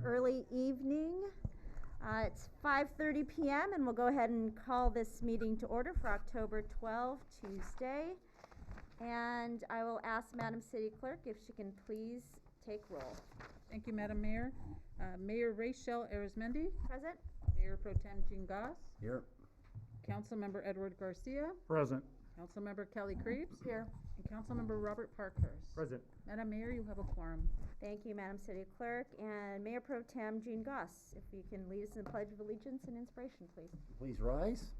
early evening. It's 5:30 p.m. and we'll go ahead and call this meeting to order for October 12, Tuesday. And I will ask Madam City Clerk if she can please take roll. Thank you, Madam Mayor. Mayor Rachel Arizmendi. Present. Mayor Pro Tem Jean Goss. Here. Councilmember Edward Garcia. Present. Councilmember Kelly Creeps. Here. And Councilmember Robert Parkhurst. Present. Madam Mayor, you have a quorum. Thank you, Madam City Clerk. And Mayor Pro Tem Jean Goss, if you can lead us in the Pledge of Allegiance and inspiration, please. Please rise.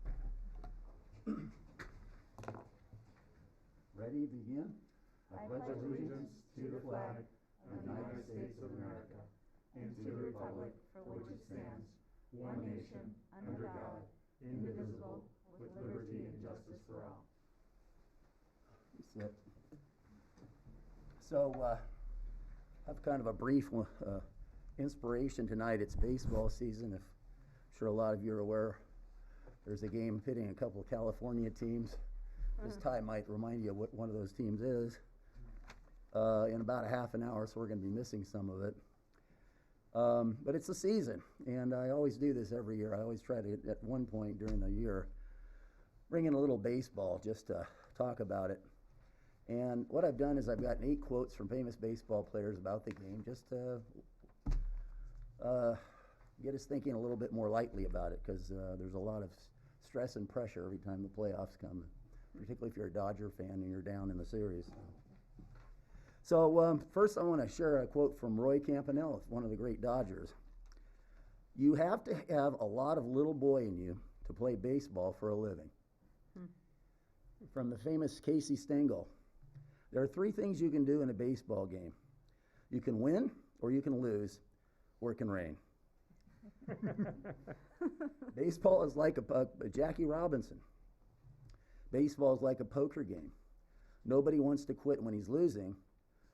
Ready, begin. I pledge allegiance to the flag of the United States of America and to the republic for which it stands, one nation, under God, indivisible, with liberty and justice for all. So, I have kind of a brief inspiration tonight. It's baseball season. I'm sure a lot of you are aware there's a game pitting a couple of California teams. This time might remind you of what one of those teams is. In about a half an hour, so we're going to be missing some of it. But it's the season, and I always do this every year. I always try to, at one point during the year, bring in a little baseball just to talk about it. And what I've done is I've gotten 8 quotes from famous baseball players about the game, just to get us thinking a little bit more lightly about it, because there's a lot of stress and pressure every time the playoffs come, particularly if you're a Dodger fan and you're down in the series. So first I want to share a quote from Roy Campanella, one of the great Dodgers. "You have to have a lot of little boy in you to play baseball for a living." From the famous Casey Stengel. "There are 3 things you can do in a baseball game. You can win, or you can lose, or it can rain." Baseball is like a Jackie Robinson. Baseball is like a poker game. Nobody wants to quit when he's losing.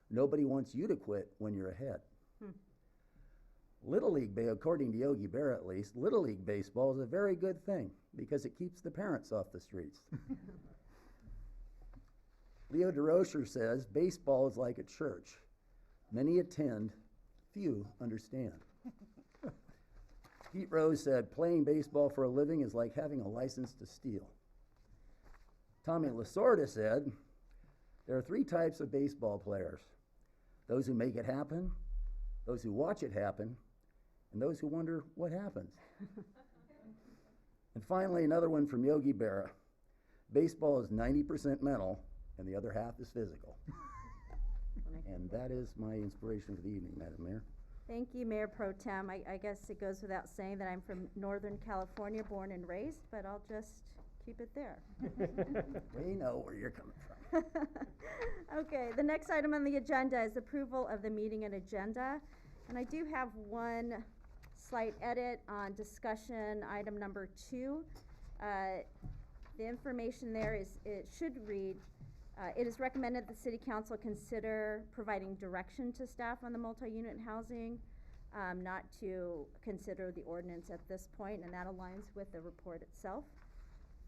Nobody wants you to quit when you're ahead. Little League, according to Yogi Berra at least, Little League baseball is a very good thing because it keeps the parents off the streets. Leo DeRocher says, "Baseball is like a church. Many attend, few understand." Pete Rose said, "Playing baseball for a living is like having a license to steal." Tommy Lasorda said, "There are 3 types of baseball players: those who make it happen, those who watch it happen, and those who wonder what happens." And finally, another one from Yogi Berra: "Baseball is 90% mental, and the other half is physical." And that is my inspiration for the evening, Madam Mayor. Thank you, Mayor Pro Tem. I guess it goes without saying that I'm from Northern California, born and raised, but I'll just keep it there. We know where you're coming from. Okay, the next item on the agenda is approval of the meeting and agenda. And I do have one slight edit on discussion item number 2. The information there is, it should read, it is recommended the City Council consider providing direction to staff on the multi-unit housing, not to consider the ordinance at this point, and that aligns with the report itself.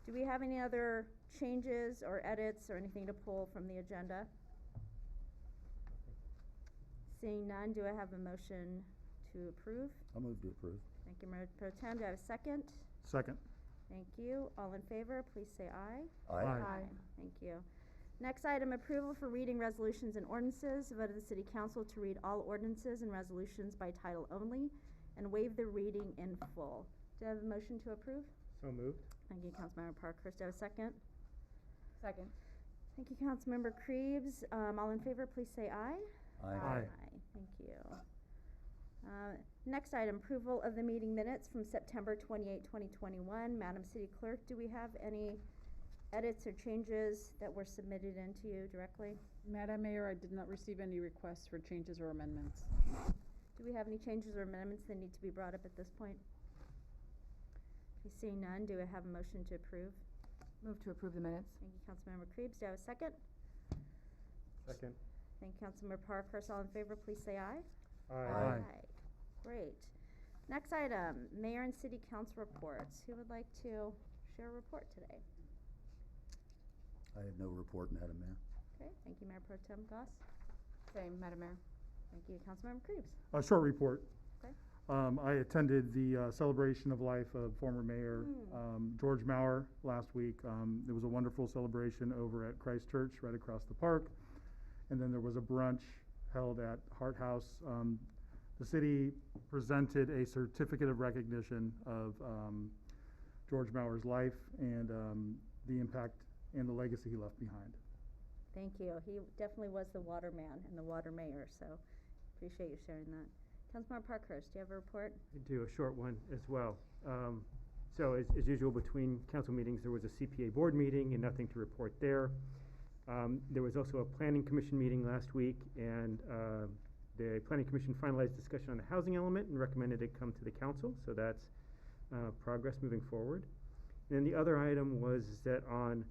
Do we have any other changes or edits or anything to pull from the agenda? Seeing none, do I have a motion to approve? I'll move to approve. Thank you, Mayor Pro Tem. Do I have a second? Second. Thank you. All in favor, please say aye. Aye. Thank you. Next item, approval for reading resolutions and ordinances. Vote of the City Council to read all ordinances and resolutions by title only and waive the reading in full. Do I have a motion to approve? So moved. Thank you, Councilmember Parkhurst. Do I have a second? Second. Thank you, Councilmember Creeves. All in favor, please say aye. Aye. Thank you. Next item, approval of the meeting minutes from September 28, 2021. Madam City Clerk, do we have any edits or changes that were submitted into you directly? Madam Mayor, I did not receive any requests for changes or amendments. Do we have any changes or amendments that need to be brought up at this point? Okay, seeing none, do I have a motion to approve? Move to approve the minutes. Thank you, Councilmember Creeves. Do I have a second? Second. Thank you, Councilmember Parkhurst. All in favor, please say aye. Aye. Great. Next item, Mayor and City Council reports. Who would like to share a report today? I have no report, Madam Mayor. Okay, thank you, Mayor Pro Tem Goss. Same, Madam Mayor. Thank you, Councilmember Creeves. A short report. Okay. I attended the celebration of life of former Mayor George Maurer last week. It was a wonderful celebration over at Christ Church right across the park. And then there was a brunch held at Hart House. The city presented a certificate of recognition of George Maurer's life and the impact and the legacy he left behind. Thank you. He definitely was the water man and the water mayor, so appreciate you sharing that. Councilmember Parkhurst, do you have a report? I do, a short one as well. So as usual, between council meetings, there was a CPA board meeting and nothing to report there. There was also a planning commission meeting last week, and the planning commission finalized discussion on the housing element and recommended it come to the council, so that's progress moving forward. And then the other item was that on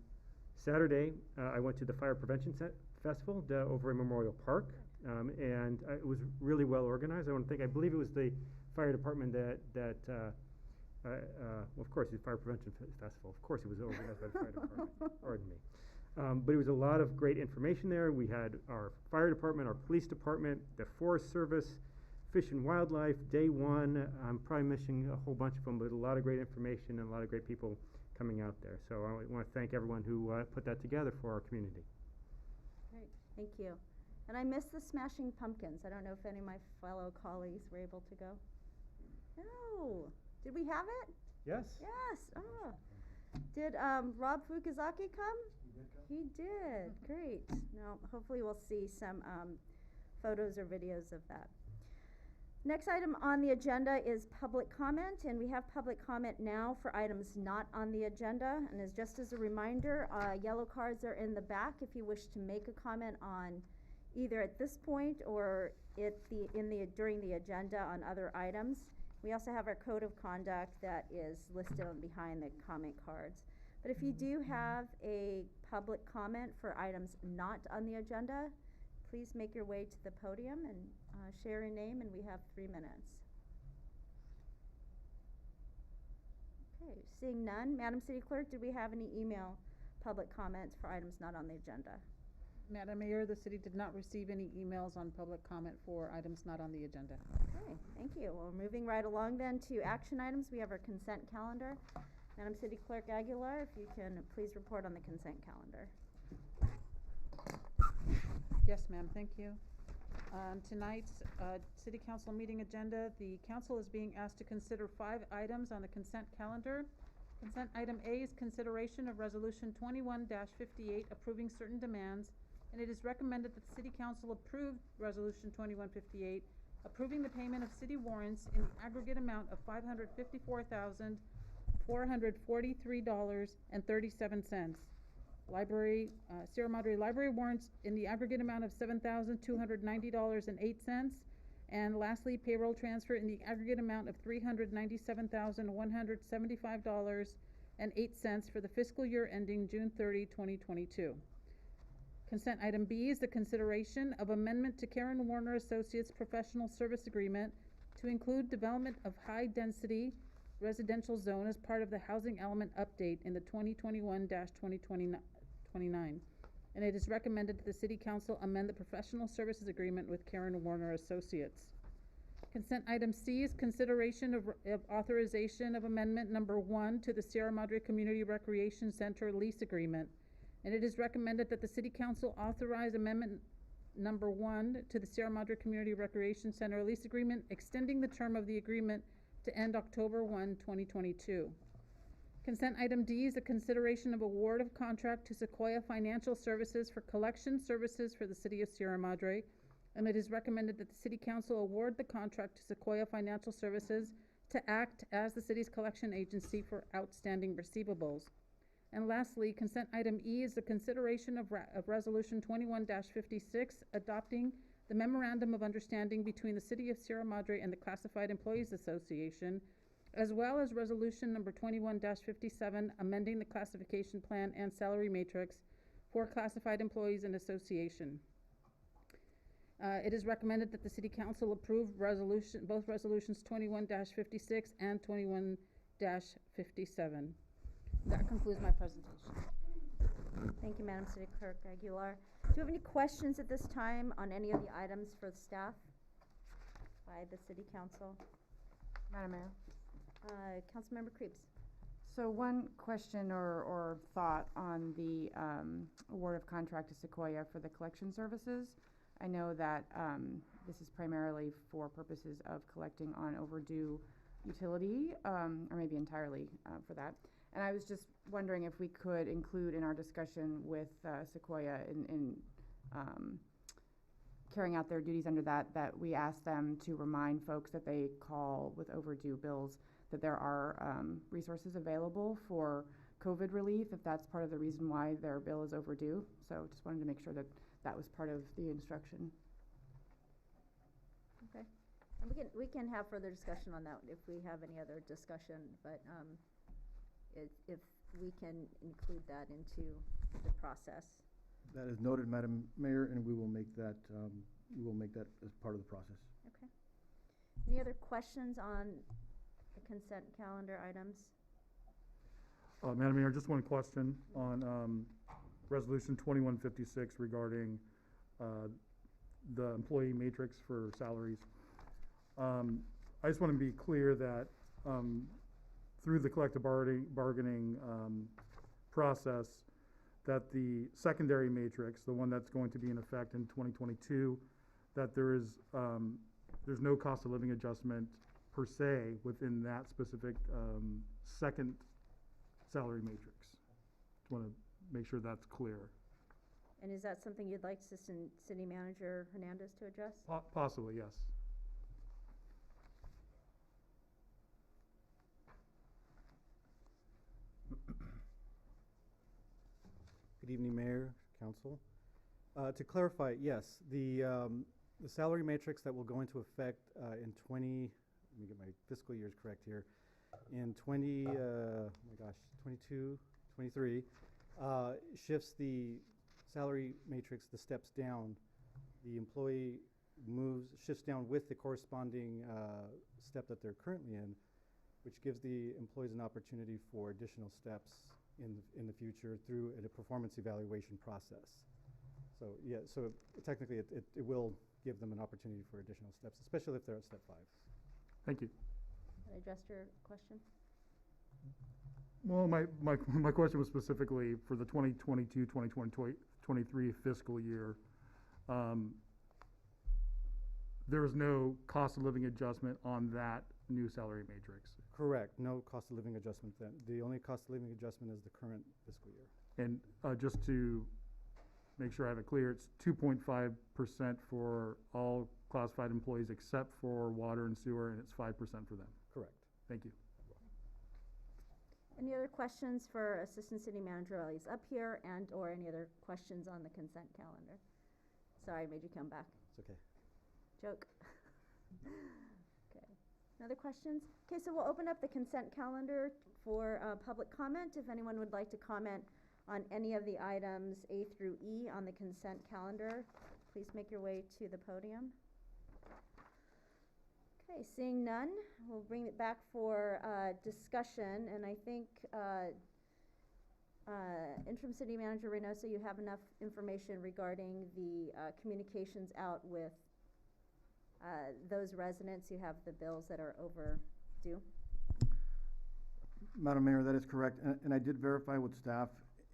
Saturday, I went to the Fire Prevention Festival over in Memorial Park, and it was really well organized. I believe it was the fire department that well, of course, the Fire Prevention Festival, of course it was organized by the fire department, pardon me. But it was a lot of great information there. We had our fire department, our police department, the Forest Service, Fish and Wildlife, Day One. I'm probably missing a whole bunch of them, but a lot of great information and a lot of great people coming out there. So I want to thank everyone who put that together for our community. Great, thank you. And I missed the Smashing Pumpkins. I don't know if any of my fellow colleagues were able to go. No. Did we have it? Yes. Yes. Oh. Did Rob Fukuzaki come? He did. Great. Now, hopefully we'll see some photos or videos of that. Next item on the agenda is public comment, and we have public comment now for items not on the agenda. And just as a reminder, yellow cards are in the back if you wish to make a comment on either at this point or during the agenda on other items. We also have our code of conduct that is listed on behind the comment cards. But if you do have a public comment for items not on the agenda, please make your way to the podium and share your name, and we have 3 minutes. Okay, seeing none, Madam City Clerk, did we have any email public comments for items not on the agenda? Madam Mayor, the city did not receive any emails on public comment for items not on the agenda. Okay, thank you. Well, moving right along then to action items, we have our consent calendar. Madam City Clerk Aguilar, if you can please report on the consent calendar. Yes, ma'am, thank you. Tonight's City Council meeting agenda, the council is being asked to consider 5 items on the consent calendar. Consent item A is consideration of Resolution 21-58 approving certain demands, and it is recommended that the City Council approve Resolution 21-58 approving the payment of city warrants in the aggregate amount of $554,443.37. Sierra Madre Library warrants in the aggregate amount of $7,290.08. And lastly, payroll transfer in the aggregate amount of $397,175.08 for the fiscal year ending June 30, 2022. Consent item B is the consideration of amendment to Karen Warner Associates Professional Service Agreement to include development of high-density residential zone as part of the housing element update in the 2021-2029. And it is recommended that the City Council amend the professional services agreement with Karen Warner Associates. Consent item C is consideration of authorization of amendment number 1 to the Sierra Madre Community Recreation Center lease agreement. And it is recommended that the City Council authorize amendment number 1 to the Sierra Madre Community Recreation Center lease agreement, extending the term of the agreement to end October 1, 2022. Consent item D is a consideration of award of contract to Sequoia Financial Services for collection services for the City of Sierra Madre, and it is recommended that the City Council award the contract to Sequoia Financial Services to act as the city's collection agency for outstanding receivables. And lastly, consent item E is the consideration of Resolution 21-56 adopting the Memorandum of Understanding between the City of Sierra Madre and the Classified Employees Association, as well as Resolution number 21-57 amending the classification plan and salary matrix for classified employees and association. It is recommended that the City Council approve both resolutions 21-56 and 21-57. That concludes my presentation. Thank you, Madam City Clerk Aguilar. Do you have any questions at this time on any of the items for the staff by the City Council? Madam Mayor? Councilmember Creeps. So one question or thought on the award of contract to Sequoia for the collection services. I know that this is primarily for purposes of collecting on overdue utility, or maybe entirely for that. And I was just wondering if we could include in our discussion with Sequoia in carrying out their duties under that we ask them to remind folks that they call with overdue bills, that there are resources available for COVID relief, if that's part of the reason why their bill is overdue. So just wanted to make sure that that was part of the instruction. Okay. And we can have further discussion on that if we have any other discussion, but if we can include that into the process. That is noted, Madam Mayor, and we will make that as part of the process. Okay. Any other questions on the consent calendar items? Madam Mayor, just one question on Resolution 2156 regarding the employee matrix for salaries. I just want to be clear that through the collective bargaining process, that the secondary matrix, the one that's going to be in effect in 2022, that there's no cost of living adjustment per se within that specific second salary matrix. Just want to make sure that's clear. And is that something you'd like Assistant City Manager Hernandez to address? Possibly, yes. Good evening, Mayor, Council. To clarify, yes, the salary matrix that will go into effect in let me get my fiscal years correct here, in 22, 23, shifts the salary matrix, the steps down. The employee shifts down with the corresponding step that they're currently in, which gives the employees an opportunity for additional steps in the future through a performance evaluation process. So yeah, so technically it will give them an opportunity for additional steps, especially if they're at step 5. Thank you. Can I address your question? Well, my question was specifically for the 2022, 2023 fiscal year. There was no cost of living adjustment on that new salary matrix. Correct. No cost of living adjustment then. The only cost of living adjustment is the current fiscal year. And just to make sure I have it clear, it's 2.5% for all classified employees except for water and sewer, and it's 5% for them. Correct. Thank you. Any other questions for Assistant City Manager while he's up here, and or any other questions on the consent calendar? Sorry, I made you come back. It's okay. Joke. Okay. No other questions? Okay, so we'll open up the consent calendar for public comment. If anyone would like to comment on any of the items A through E on the consent calendar, please make your way to the podium. Okay, seeing none, we'll bring it back for discussion, and I think Interim City Manager Reynoso, you have enough information regarding the communications out with those residents who have the bills that are overdue. Madam Mayor, that is correct, and I did verify with staff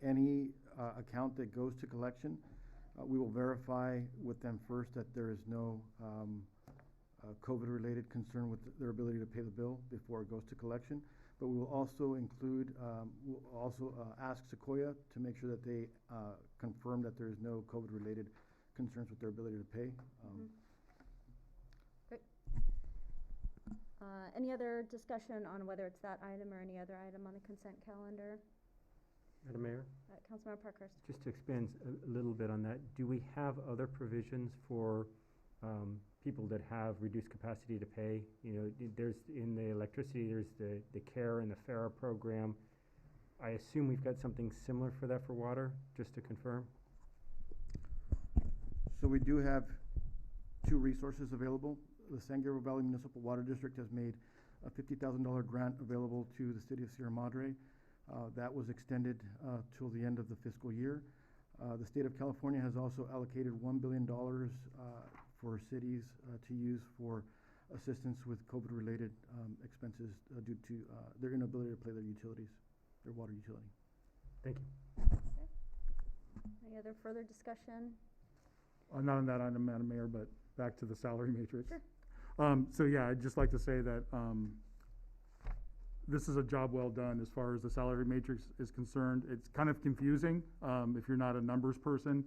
any account that goes to collection. We will verify with them first that there is no COVID-related concern with their ability to pay the bill before it goes to collection. But we will also include, we'll also ask Sequoia to make sure that they confirm that there is no COVID-related concerns with their ability to pay. Great. Any other discussion on whether it's that item or any other item on the consent calendar? Madam Mayor, Councilmember Parkhurst. just to expand a little bit on that, do we have other provisions for people that have reduced capacity to pay? You know, there's in the electricity, there's the CARE and the FARA program. I assume we've got something similar for that for water, just to confirm? So we do have 2 resources available. The San Gabriel Valley Municipal Water District has made a $50,000 grant available to the city of Sierra Madre. That was extended till the end of the fiscal year. The state of California has also allocated $1 billion for cities to use for assistance with COVID-related expenses due to their inability to pay their utilities, their water utility. Thank you. Any other further discussion? Not on that item, Madam Mayor, but back to the salary matrix. Sure. So yeah, I'd just like to say that, this is a job well done as far as the salary matrix is concerned. It's kind of confusing, if you're not a numbers person,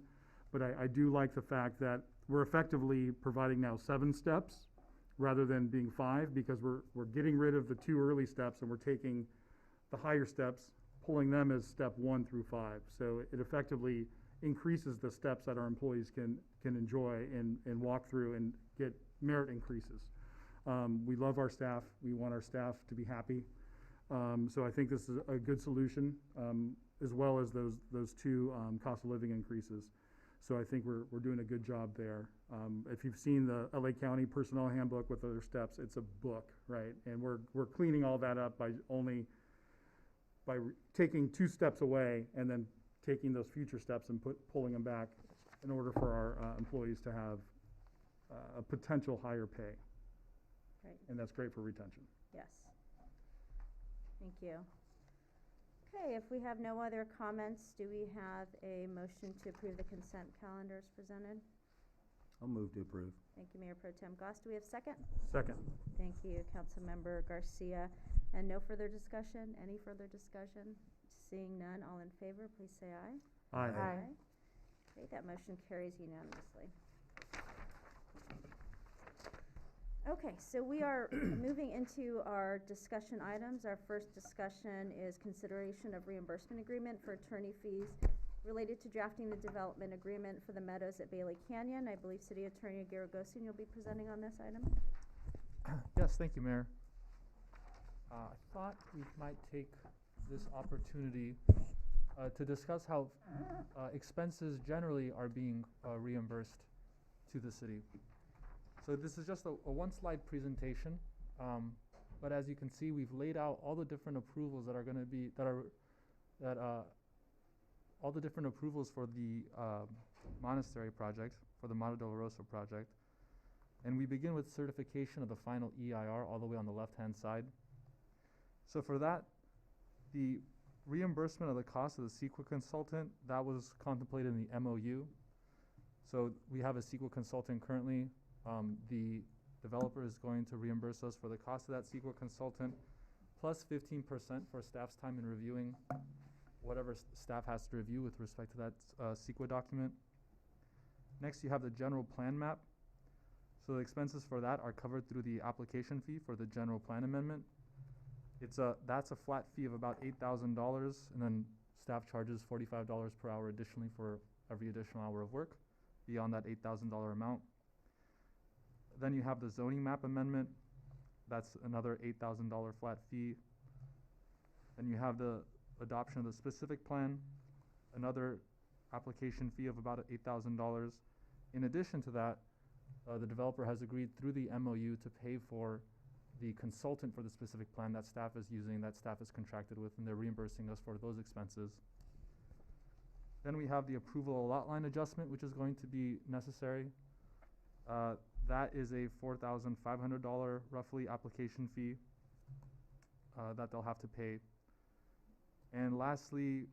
but I do like the fact that we're effectively providing now 7 steps rather than being 5, because we're getting rid of the 2 early steps and we're taking the higher steps, pulling them as step 1 through 5. So it effectively increases the steps that our employees can enjoy and walk through and get merit increases. We love our staff. We want our staff to be happy. So I think this is a good solution, as well as those 2 cost of living increases. So I think we're doing a good job there. If you've seen the LA County Personnel Handbook with other steps, it's a book, right? And we're cleaning all that up by taking 2 steps away and then taking those future steps and pulling them back in order for our employees to have a potential higher pay. Right. And that's great for retention. Yes. Thank you. Okay, if we have no other comments, do we have a motion to approve the consent calendar as presented? I'll move to approve. Thank you, Mayor Pro Tem Goss. Do we have a second? Second. Thank you, Councilmember Garcia. And no further discussion? Any further discussion? Seeing none, all in favor, please say aye. Aye. Aye. Okay, that motion carries unanimously. Okay, so we are moving into our discussion items. Our first discussion is consideration of reimbursement agreement for attorney fees related to drafting the development agreement for the Meadows at Bailey Canyon. I believe City Attorney Garagosian, you'll be presenting on this item. Yes, thank you, Mayor. I thought we might take this opportunity to discuss how expenses generally are being reimbursed to the city. So this is just a one-slide presentation, but as you can see, we've laid out all the different approvals that are going to be all the different approvals for the monastery project, for the Mater Dolorosa project, and we begin with certification of the final EIR all the way on the left-hand side. So for that, the reimbursement of the cost of the CEQA consultant, that was contemplated in the MOU. So we have a CEQA consultant currently. The developer is going to reimburse us for the cost of that CEQA consultant, plus 15% for staff's time in reviewing whatever staff has to review with respect to that CEQA document. Next, you have the general plan map. So the expenses for that are covered through the application fee for the general plan amendment. That's a flat fee of about $8,000, and then staff charges $45 per hour additionally for every additional hour of work beyond that $8,000 amount. Then you have the zoning map amendment. That's another $8,000 flat fee. Then you have the adoption of the specific plan, another application fee of about $8,000. In addition to that, the developer has agreed through the MOU to pay for the consultant for the specific plan that staff is using, that staff is contracted with, and they're reimbursing us for those expenses. Then we have the approval of lot line adjustment, which is going to be necessary. That is a $4,500 roughly application fee that they'll have to pay. And lastly,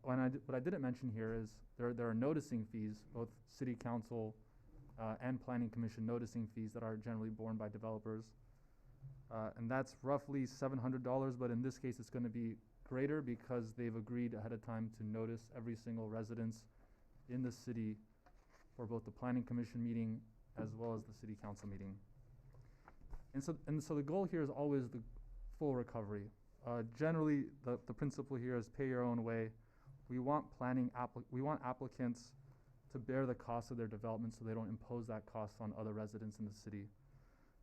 what I didn't mention here is there are noticing fees, both City Council and Planning Commission noticing fees that are generally borne by developers. And that's roughly $700, but in this case it's going to be greater because they've agreed ahead of time to notice every single residence in the city for both the Planning Commission meeting as well as the City Council meeting. And so the goal here is always the full recovery. Generally, the principle here is pay your own way. We want applicants to bear the cost of their development so they don't impose that cost on other residents in the city.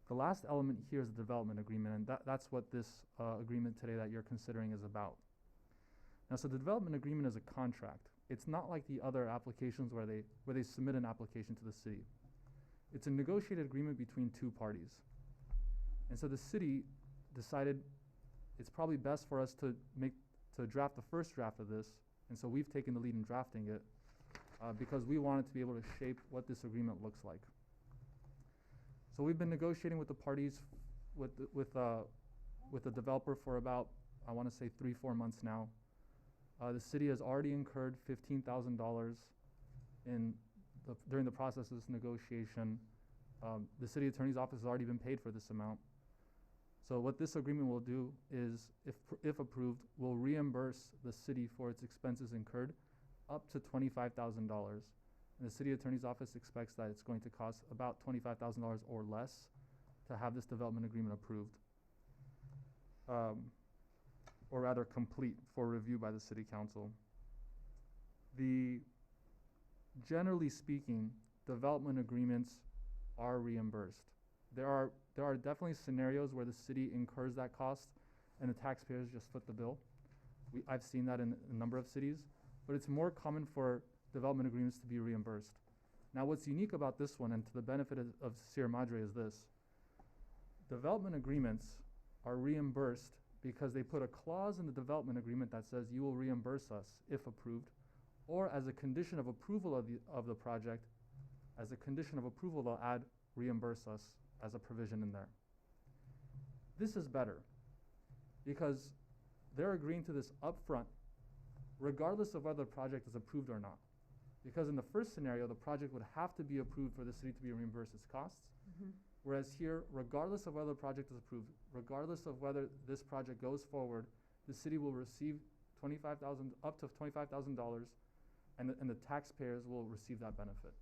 The last element here is the development agreement, and that's what this agreement today that you're considering is about. Now, so the development agreement is a contract. It's not like the other applications where they submit an application to the city. It's a negotiated agreement between 2 parties. And so the city decided it's probably best for us to draft the first draft of this, and so we've taken the lead in drafting it because we wanted to be able to shape what this agreement looks like. So we've been negotiating with the parties, with the developer for about, I wanna say 3-4 months now. The city has already incurred $15,000 during the process of this negotiation. The city attorney's office has already been paid for this amount. So what this agreement will do is, if approved, will reimburse the city for its expenses incurred up to $25,000. And the city attorney's office expects that it's going to cost about $25,000 or less to have this development agreement approved. Or rather complete for review by the city council. Generally speaking, development agreements are reimbursed. There are definitely scenarios where the city incurs that cost and the taxpayers just foot the bill. I've seen that in a number of cities, but it's more common for development agreements to be reimbursed. Now, what's unique about this one, and to the benefit of Sierra Madre, is this. Development agreements are reimbursed because they put a clause in the development agreement that says you will reimburse us if approved, or as a condition of approval of the project, as a condition of approval, they'll add reimburse us as a provision in there. This is better because they're agreeing to this upfront, regardless of whether the project is approved or not. Because in the first scenario, the project would have to be approved for the city to be reimbursed its costs. Whereas here, regardless of whether the project is approved, regardless of whether this project goes forward, the city will receive up to $25,000, and the taxpayers will receive that benefit.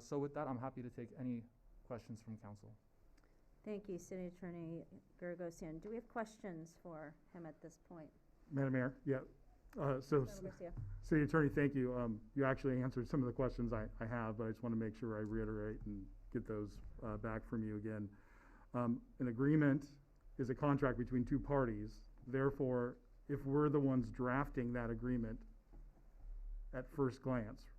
So with that, I'm happy to take any questions from council. Thank you, City Attorney Garagosian. Do we have questions for him at this point? Madam Mayor, yeah. Garcia. City Attorney, thank you. You actually answered some of the questions I have, but I just want to make sure I reiterate and get those back from you again. An agreement is a contract between two parties. Therefore, if we're the ones drafting that agreement at first glance,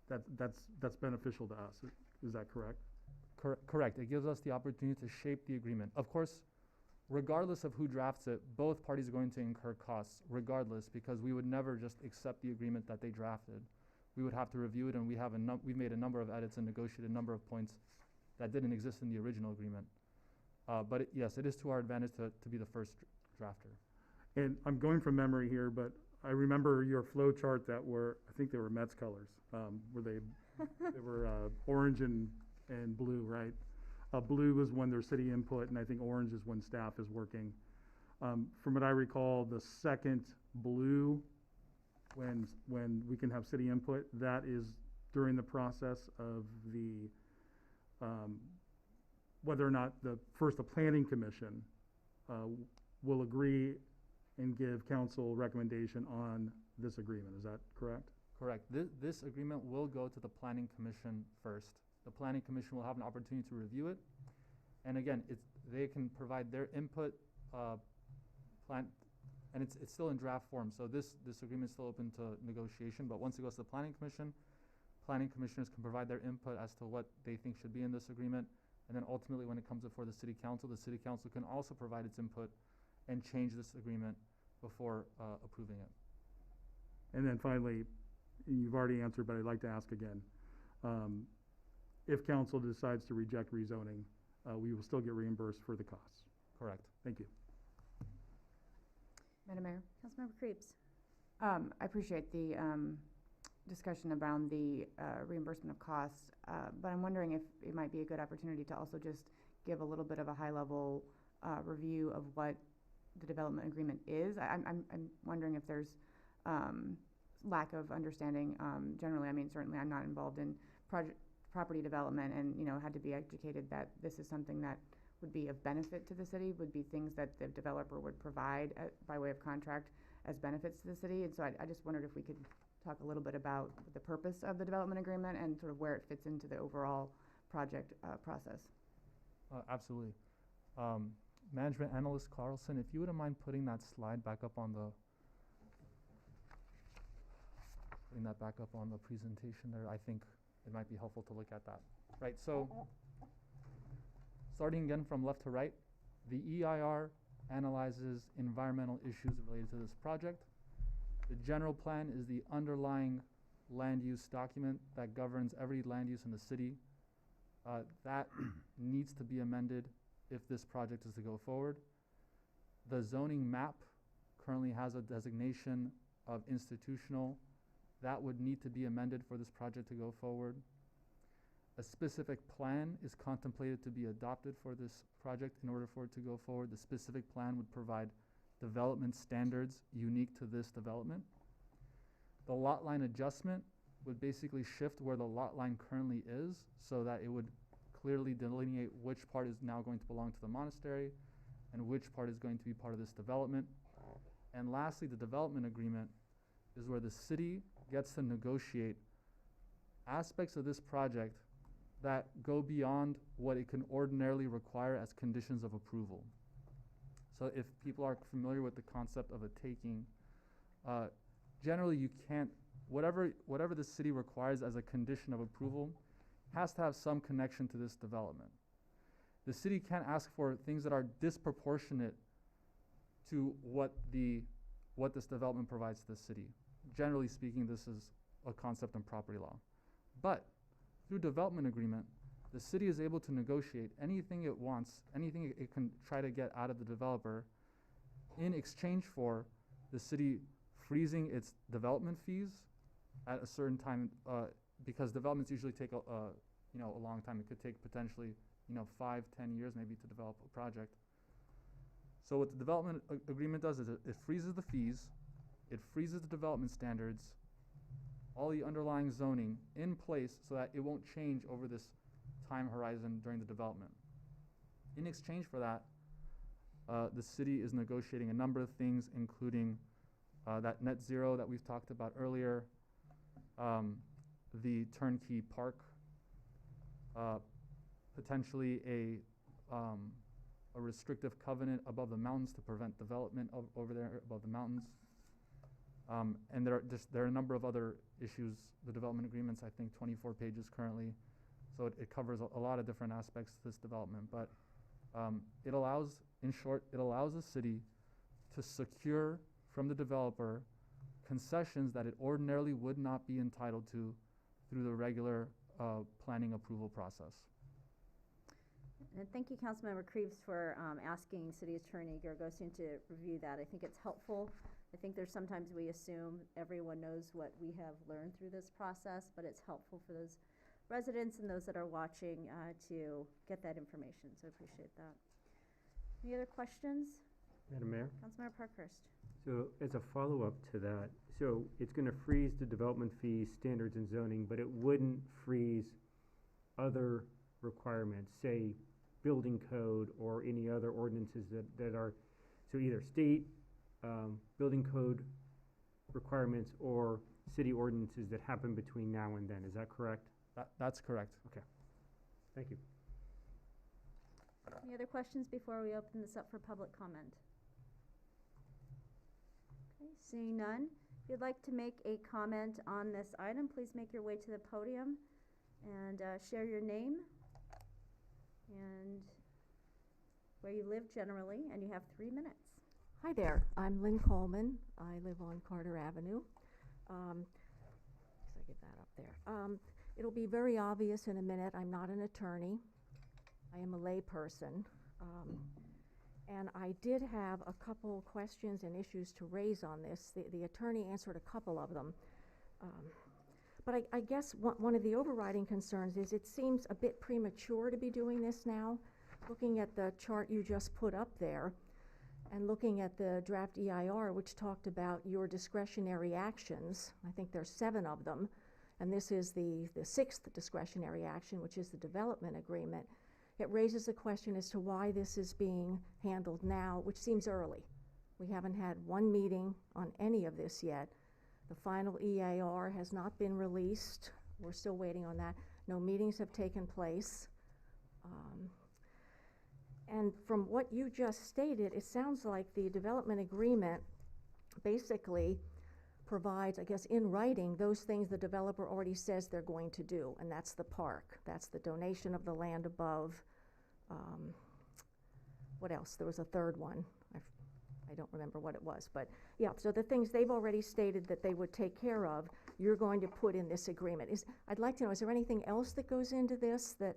that's beneficial to us. Is that correct? Correct. It gives us the opportunity to shape the agreement. Of course, regardless of who drafts it, both parties are going to incur costs, regardless, because we would never just accept the agreement that they drafted. We would have to review it, and we've made a number of edits and negotiated a number of points that didn't exist in the original agreement. But yes, it is to our advantage to be the first drafter. And I'm going from memory here, but I remember your flow chart that I think they were Mets colors. They were orange and blue, right? Blue is when there's city input, and I think orange is when staff is working. From what I recall, the second blue, when we can have city input, that is during the process of whether or not the planning commission will agree and give council recommendation on this agreement. Is that correct? Correct. This agreement will go to the planning commission first. The planning commission will have an opportunity to review it. And again, they can provide their input, and it's still in draft form. So this agreement is still open to negotiation, but once it goes to the planning commissioners can provide their input as to what they think should be in this agreement. And then ultimately, when it comes before the city council can also provide its input and change this agreement before approving it. And then finally, you've already answered, but I'd like to ask again. If council decides to reject rezoning, we will still get reimbursed for the costs. Correct. Thank you. Madam Mayor? Councilmember Creeps. I appreciate the discussion around the reimbursement of costs, but I'm wondering if it might be a good opportunity to also just give a little bit of a high-level review of what the development agreement is. I'm wondering if there's lack of understanding generally. I mean, certainly I'm not involved in property development and, had to be educated that this is something that would be of benefit to the city, would be things that the developer would provide by way of contract as benefits to the city. And so I just wondered if we could talk a little bit about the purpose of the development agreement and sort of where it fits into the overall project process. Absolutely. Management Analyst Carlson, if you wouldn't mind putting that slide back up on the presentation there, I think it might be helpful to look at that. Right, so starting again from left to right, the EIR analyzes environmental issues related to this project. The general plan is the underlying land use document that governs every land use in the city. That needs to be amended if this project is to go forward. The zoning map currently has a designation of institutional. That would need to be amended for this project to go forward. A specific plan is contemplated to be adopted for this project in order for it to go forward. The specific plan would provide development standards unique to this development. The lot line adjustment would basically shift where the lot line currently is so that it would clearly delineate which part is now going to belong to the monastery and which part is going to be part of this development. And lastly, the development agreement is where the city gets to negotiate aspects of this project that go beyond what it can ordinarily require as conditions of approval. So if people are familiar with the concept of a taking, generally you can't, whatever the city requires as a condition of approval has to have some connection to this development. The city can't ask for things that are disproportionate to what this development provides to the city. Generally speaking, this is a concept in property law. But through development agreement, the city is able to negotiate anything it wants, anything it can try to get out of the developer in exchange for the city freezing its development fees at a certain time, because developments usually take a long time. It could take potentially 5-10 years maybe to develop a project. So what the development agreement does is it freezes the fees, it freezes the development standards, all the underlying zoning in place so that it won't change over this time horizon during the development. In exchange for that, the city is negotiating a number of things, including that net zero that we've talked about earlier, the turnkey park, potentially a restrictive covenant above the mountains to prevent development over there above the mountains. And there are a number of other issues. The development agreement's, I think, 24 pages currently. So it covers a lot of different aspects to this development. But it allows, in short, it allows the city to secure from the developer concessions that it ordinarily would not be entitled to through the regular planning approval process. And thank you, Councilmember Creeves, for asking City Attorney Garagosian to review that. I think it's helpful. I think there's sometimes we assume everyone knows what we have learned through this process, but it's helpful for those residents and those that are watching to get that information, so I appreciate that. Any other questions? Madam Mayor? Councilmember Parkhurst. So as a follow-up to that, so it's going to freeze the development fees, standards, and zoning, but it wouldn't freeze other requirements, say building code or any other ordinances that are, so either state building code requirements or city ordinances that happen between now and then. Is that correct? That's correct. Okay. Thank you. Any other questions before we open this up for public comment? Okay, seeing none. If you'd like to make a comment on this item, please make your way to the podium and share your name and where you live generally, and you have 3 minutes. Hi there, I'm Lynn Coleman. I live on Carter Avenue. So I get that up there. It'll be very obvious in a minute, I'm not an attorney. I am a lay person. And I did have a couple questions and issues to raise on this. The attorney answered a couple of them. But I guess one of the overriding concerns is it seems a bit premature to be doing this now. Looking at the chart you just put up there, and looking at the draft EIR, which talked about your discretionary actions, I think there's 7 of them, and this is the 6th discretionary action, which is the development agreement. It raises a question as to why this is being handled now, which seems early. We haven't had one meeting on any of this yet. The final EIR has not been released. We're still waiting on that. No meetings have taken place. And from what you just stated, it sounds like the development agreement basically provides, I guess, in writing, those things the developer already says they're going to do, and that's the park. That's the donation of the land above. What else? There was a third one. I don't remember what it was, but yeah, so the things they've already stated that they would take care of, you're going to put in this agreement. I'd like to know, is there anything else that goes into this that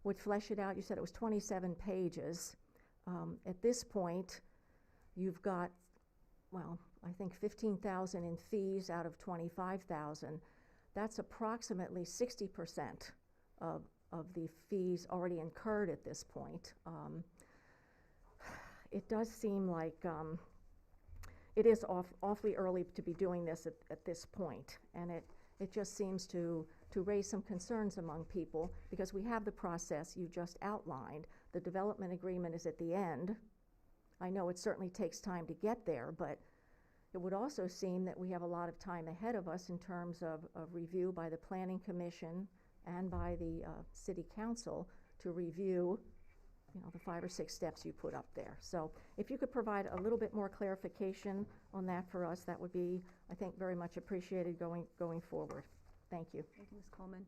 would flesh it out. You said it was 27 pages. At this point, you've got, well, I think 15,000 in fees out of 25,000. That's approximately 60% of the fees already incurred at this point. It does seem like it is awfully early to be doing this at this point, and it just seems to raise some concerns among people, because we have the process you just outlined. The development agreement is at the end. I know it certainly takes time to get there, but it would also seem that we have a lot of time ahead of us in terms of review by the Planning Commission and by the City Council to review, the 5 or 6 steps you put up there. So if you could provide a little bit more clarification on that for us, that would be, I think, very much appreciated going forward. Thank you. Thank you, Ms. Coleman.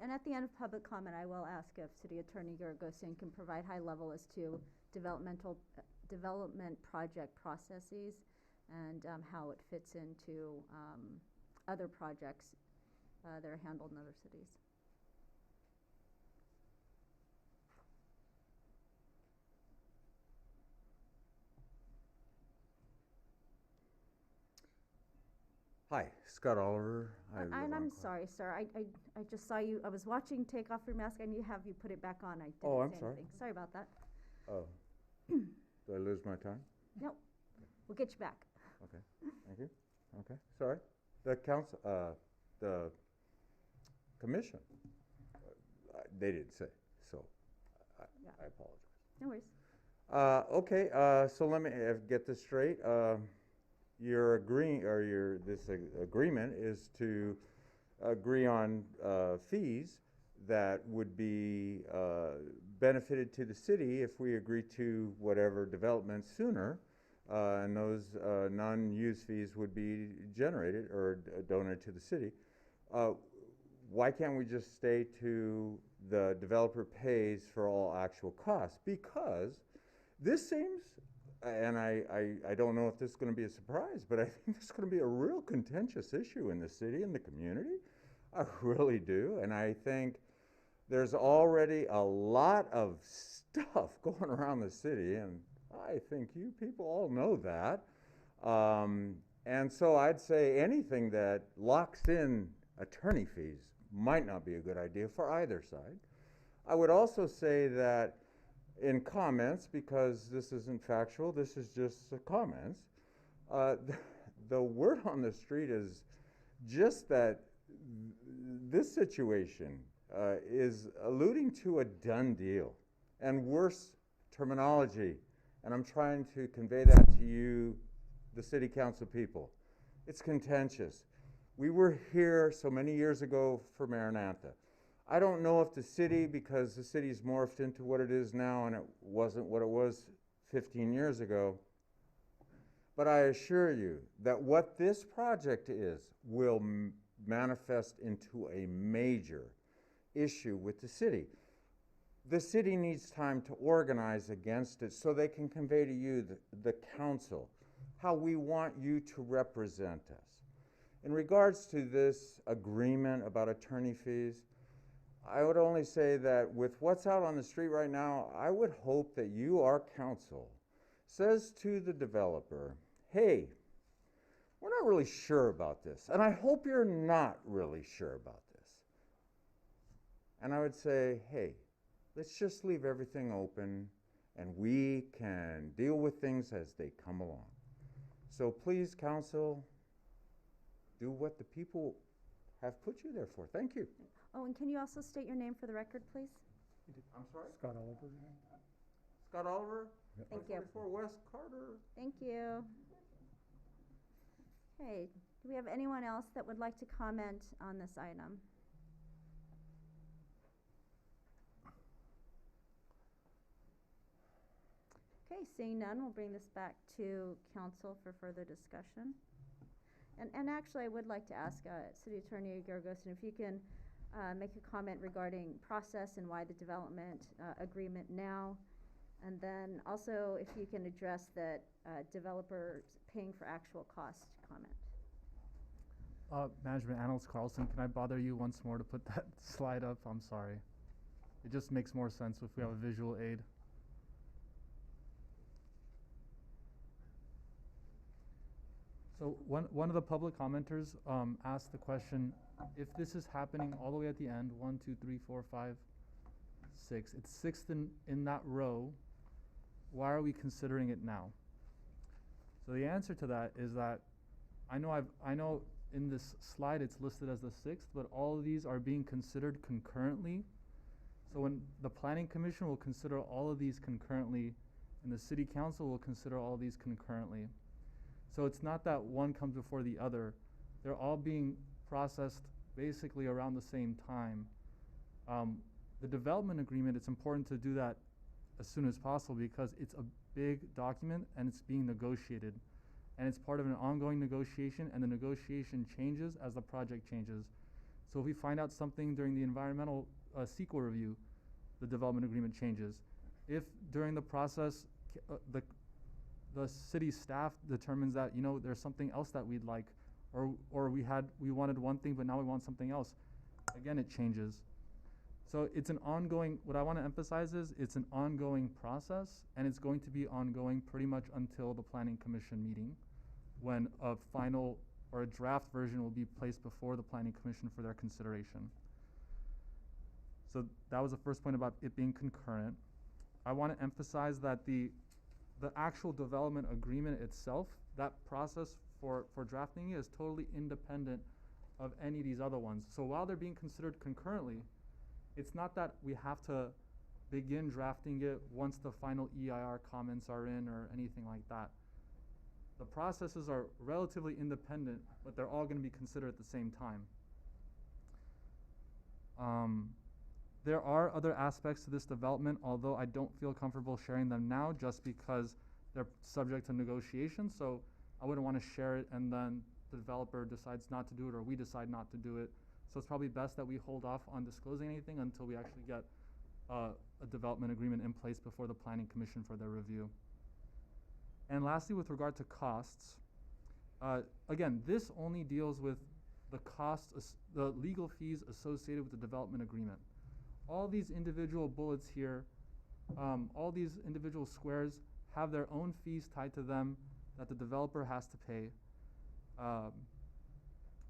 And at the end of public comment, I will ask if City Attorney Garagosian can provide high level as to development project processes and how it fits into other projects that are handled in other cities. Hi, Scott Oliver. And I'm sorry, sir. I just saw you. I was watching take off your mask, and you put it back on. I didn't Oh, I'm say sorry. anything. Sorry about that. Oh, did I lose my time? Nope. We'll get you back. Okay, thank you. Okay, sorry. The council, the commission, they didn't say, so Yeah. I apologize. No worries. Okay, so let me get this straight. You're agreeing, or this agreement is to agree on fees that would be benefited to the city if we agree to whatever development sooner, and those non-use fees would be generated or donated to the city. Why can't we just stay to the developer pays for all actual costs? Because this seems, and I don't know if this is going to be a surprise, but I think this is going to be a real contentious issue in the city and the community. I really do. And I think there's already a lot of stuff going around the city, and I think you people all know that. And so I'd say anything that locks in attorney fees might not be a good idea for either side. I would also say that in comments, because this isn't factual, this is just comments, the word on the street is just that this situation is alluding to a done deal and worse terminology, and I'm trying to convey that to you, the city council people. It's contentious. We were here so many years ago for Maranatha. I don't know if the city, because the city's morphed into what it is now and it wasn't what it was 15 years ago, but I assure you that what this project is will manifest into a major issue with the city. The city needs time to organize against it so they can convey to you, the council, how we want you to represent us. In regards to this agreement about attorney fees, I would only say that with what's out on the street right now, I would hope that you, our council, says to the developer, hey, we're not really sure about this, and I hope you're not really sure about this. And I would say, hey, let's just leave everything open and we can deal with things as they come along. So please, council, do what the people have put you there for. Thank you. Oh, and can you also state your name for the record, please? I'm sorry? Scott Oliver. Scott Oliver? Thank you. 144 West Carter. Thank you. Okay, do we have anyone else that would like to comment on this item? Okay, seeing none, we'll bring this back to council for further discussion. And actually, I would like to ask City Attorney Garagosian if you can make a comment regarding process and why the development agreement now. And then also if you can address that developers paying for actual cost comment. Management Analyst Carlson, can I bother you once more to put that slide up? I'm sorry. It just makes more sense if we have a visual aid. So one of the public commenters asked the question, if this is happening all the way at the end, 1, 2, 3, 4, 5, 6, it's sixth in that row, why are we considering it now? So the answer to that is that I know in this slide it's listed as the sixth, but all of these are being considered concurrently. So when the Planning Commission will consider all of these concurrently, and the City Council will consider all of these concurrently. So it's not that one comes before the other. They're all being processed basically around the same time. The development agreement, it's important to do that as soon as possible because it's a big document and it's being negotiated. And it's part of an ongoing negotiation, and the negotiation changes as the project changes. So if we find out something during the environmental CEQA review, the development agreement changes. If during the process the city staff determines that, you know, there's something else that we'd like, or we wanted one thing but now we want something else, again it changes. So it's an ongoing, what I want to emphasize is it's an ongoing process, and it's going to be ongoing pretty much until the Planning Commission meeting, when a final or a draft version will be placed before the Planning Commission for their consideration. So that was the first point about it being concurrent. I want to emphasize that the actual development agreement itself, that process for drafting it is totally independent of any of these other ones. So while they're being considered concurrently, it's not that we have to begin drafting it once the final EIR comments are in or anything like that. The processes are relatively independent, but they're all going to be considered at the same time. There are other aspects to this development, although I don't feel comfortable sharing them now just because they're subject to negotiation. So I wouldn't want to share it and then the developer decides not to do it or we decide not to do it. So it's probably best that we hold off on disclosing anything until we actually get a development agreement in place before the Planning Commission for their review. And lastly, with regard to costs, again, this only deals with the costs, the legal fees associated with the development agreement. All these individual bullets here, all these individual squares have their own fees tied to them that the developer has to pay.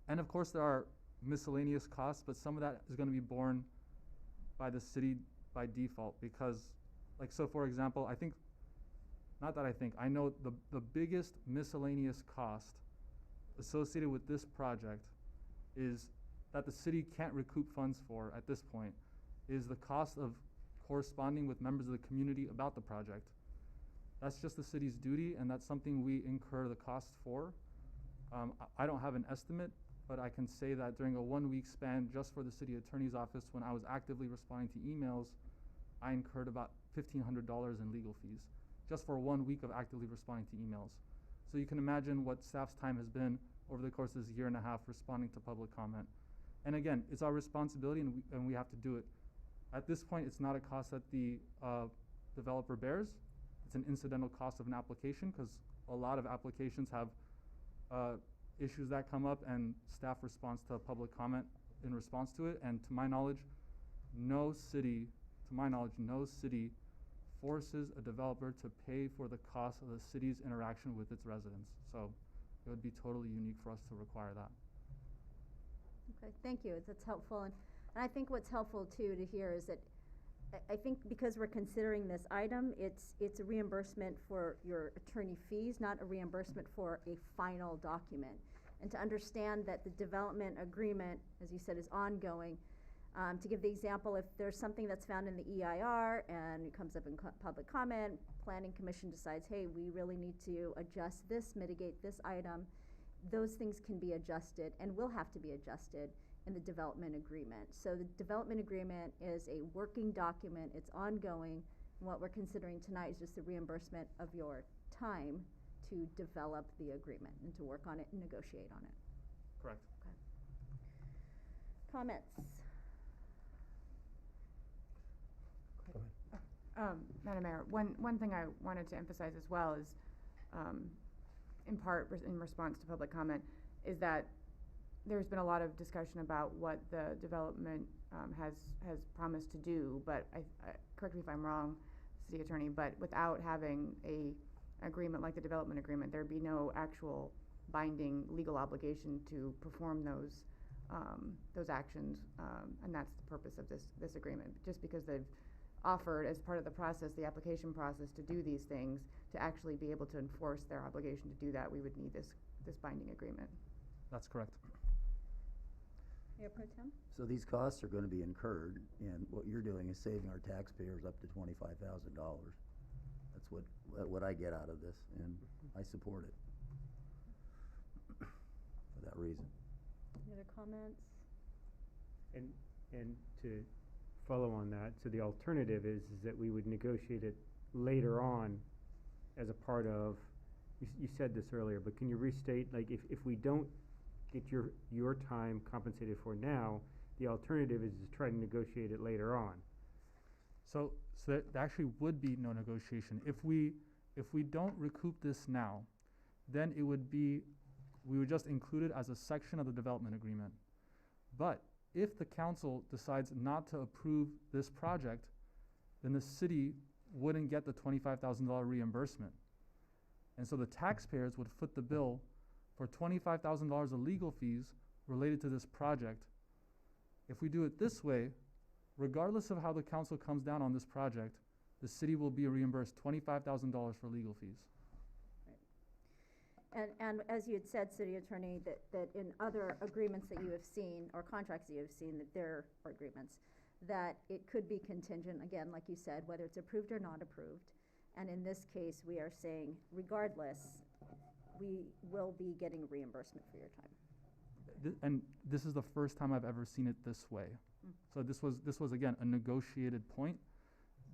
And of course there are miscellaneous costs, but some of that is going to be borne by the city by default because, like, so for example, I know the biggest miscellaneous cost associated with this project is that the city can't recoup funds for at this point is the cost of corresponding with members of the community about the project. That's just the city's duty, and that's something we incur the cost for. I don't have an estimate, but I can say that during a 1-week span just for the city attorney's office, when I was actively responding to emails, I incurred about $1,500 in legal fees just for 1 week of actively responding to emails. So you can imagine what staff's time has been over the course of this 1.5 years responding to public comment. And again, it's our responsibility and we have to do it. At this point, it's not a cost that the developer bears. It's an incidental cost of an application because a lot of applications have issues that come up and staff responds to public comment in response to it. And to my knowledge, no city forces a developer to pay for the cost of the city's interaction with its residents. So it would be totally unique for us to require that. Okay, thank you. That's helpful. And I think what's helpful too to hear is that I think because we're considering this item, it's a reimbursement for your attorney fees, not a reimbursement for a final document. And to understand that the development agreement, as you said, is ongoing. To give the example, if there's something that's found in the EIR and it comes up in public comment, Planning Commission decides, hey, we really need to adjust this, mitigate this item, those things can be adjusted and will have to be adjusted in the development agreement. So the development agreement is a working document, it's ongoing, and what we're considering tonight is just the reimbursement of your time to develop the agreement and to work on it and negotiate on it. Correct. Okay. Comments? Madam Mayor, one thing I wanted to emphasize as well is, in part in response to public comment, is that there's been a lot of discussion about what the development has promised to do, but correct me if I'm wrong, City Attorney, but without having a agreement like the development agreement, there'd be no actual binding legal obligation to perform those actions, and that's the purpose of this agreement. Just because they've offered as part of the process, the application process, to do these things, to actually be able to enforce their obligation to do that, we would need this binding agreement. That's correct. Mayor Pro Tem? So these costs are gonna be incurred, and what you're doing is saving our taxpayers up to $25,000. That's what I get out of this, and I support it for that reason. Any other comments? And to follow on that, so the alternative is that we would negotiate it later on as a part of, you said this earlier, but can you restate, like, if we don't get your time compensated for now, the alternative is to try to negotiate it later on. So there actually would be no negotiation. If we don't recoup this now, then we would just include it as a section of the development agreement. But if the council decides not to approve this project, then the city wouldn't get the $25,000 reimbursement. And so the taxpayers would foot the bill for $25,000 of legal fees related to this project. If we do it this way, regardless of how the council comes down on this project, the city will be reimbursed $25,000 for legal fees. And as you had said, City Attorney, that in other agreements that you have seen, or contracts that you have seen, that there are agreements, that it could be contingent, again, like you said, whether it's approved or not approved. And in this case, we are saying, regardless, we will be getting reimbursement for your time. And this is the first time I've ever seen it this way. So this was again a negotiated point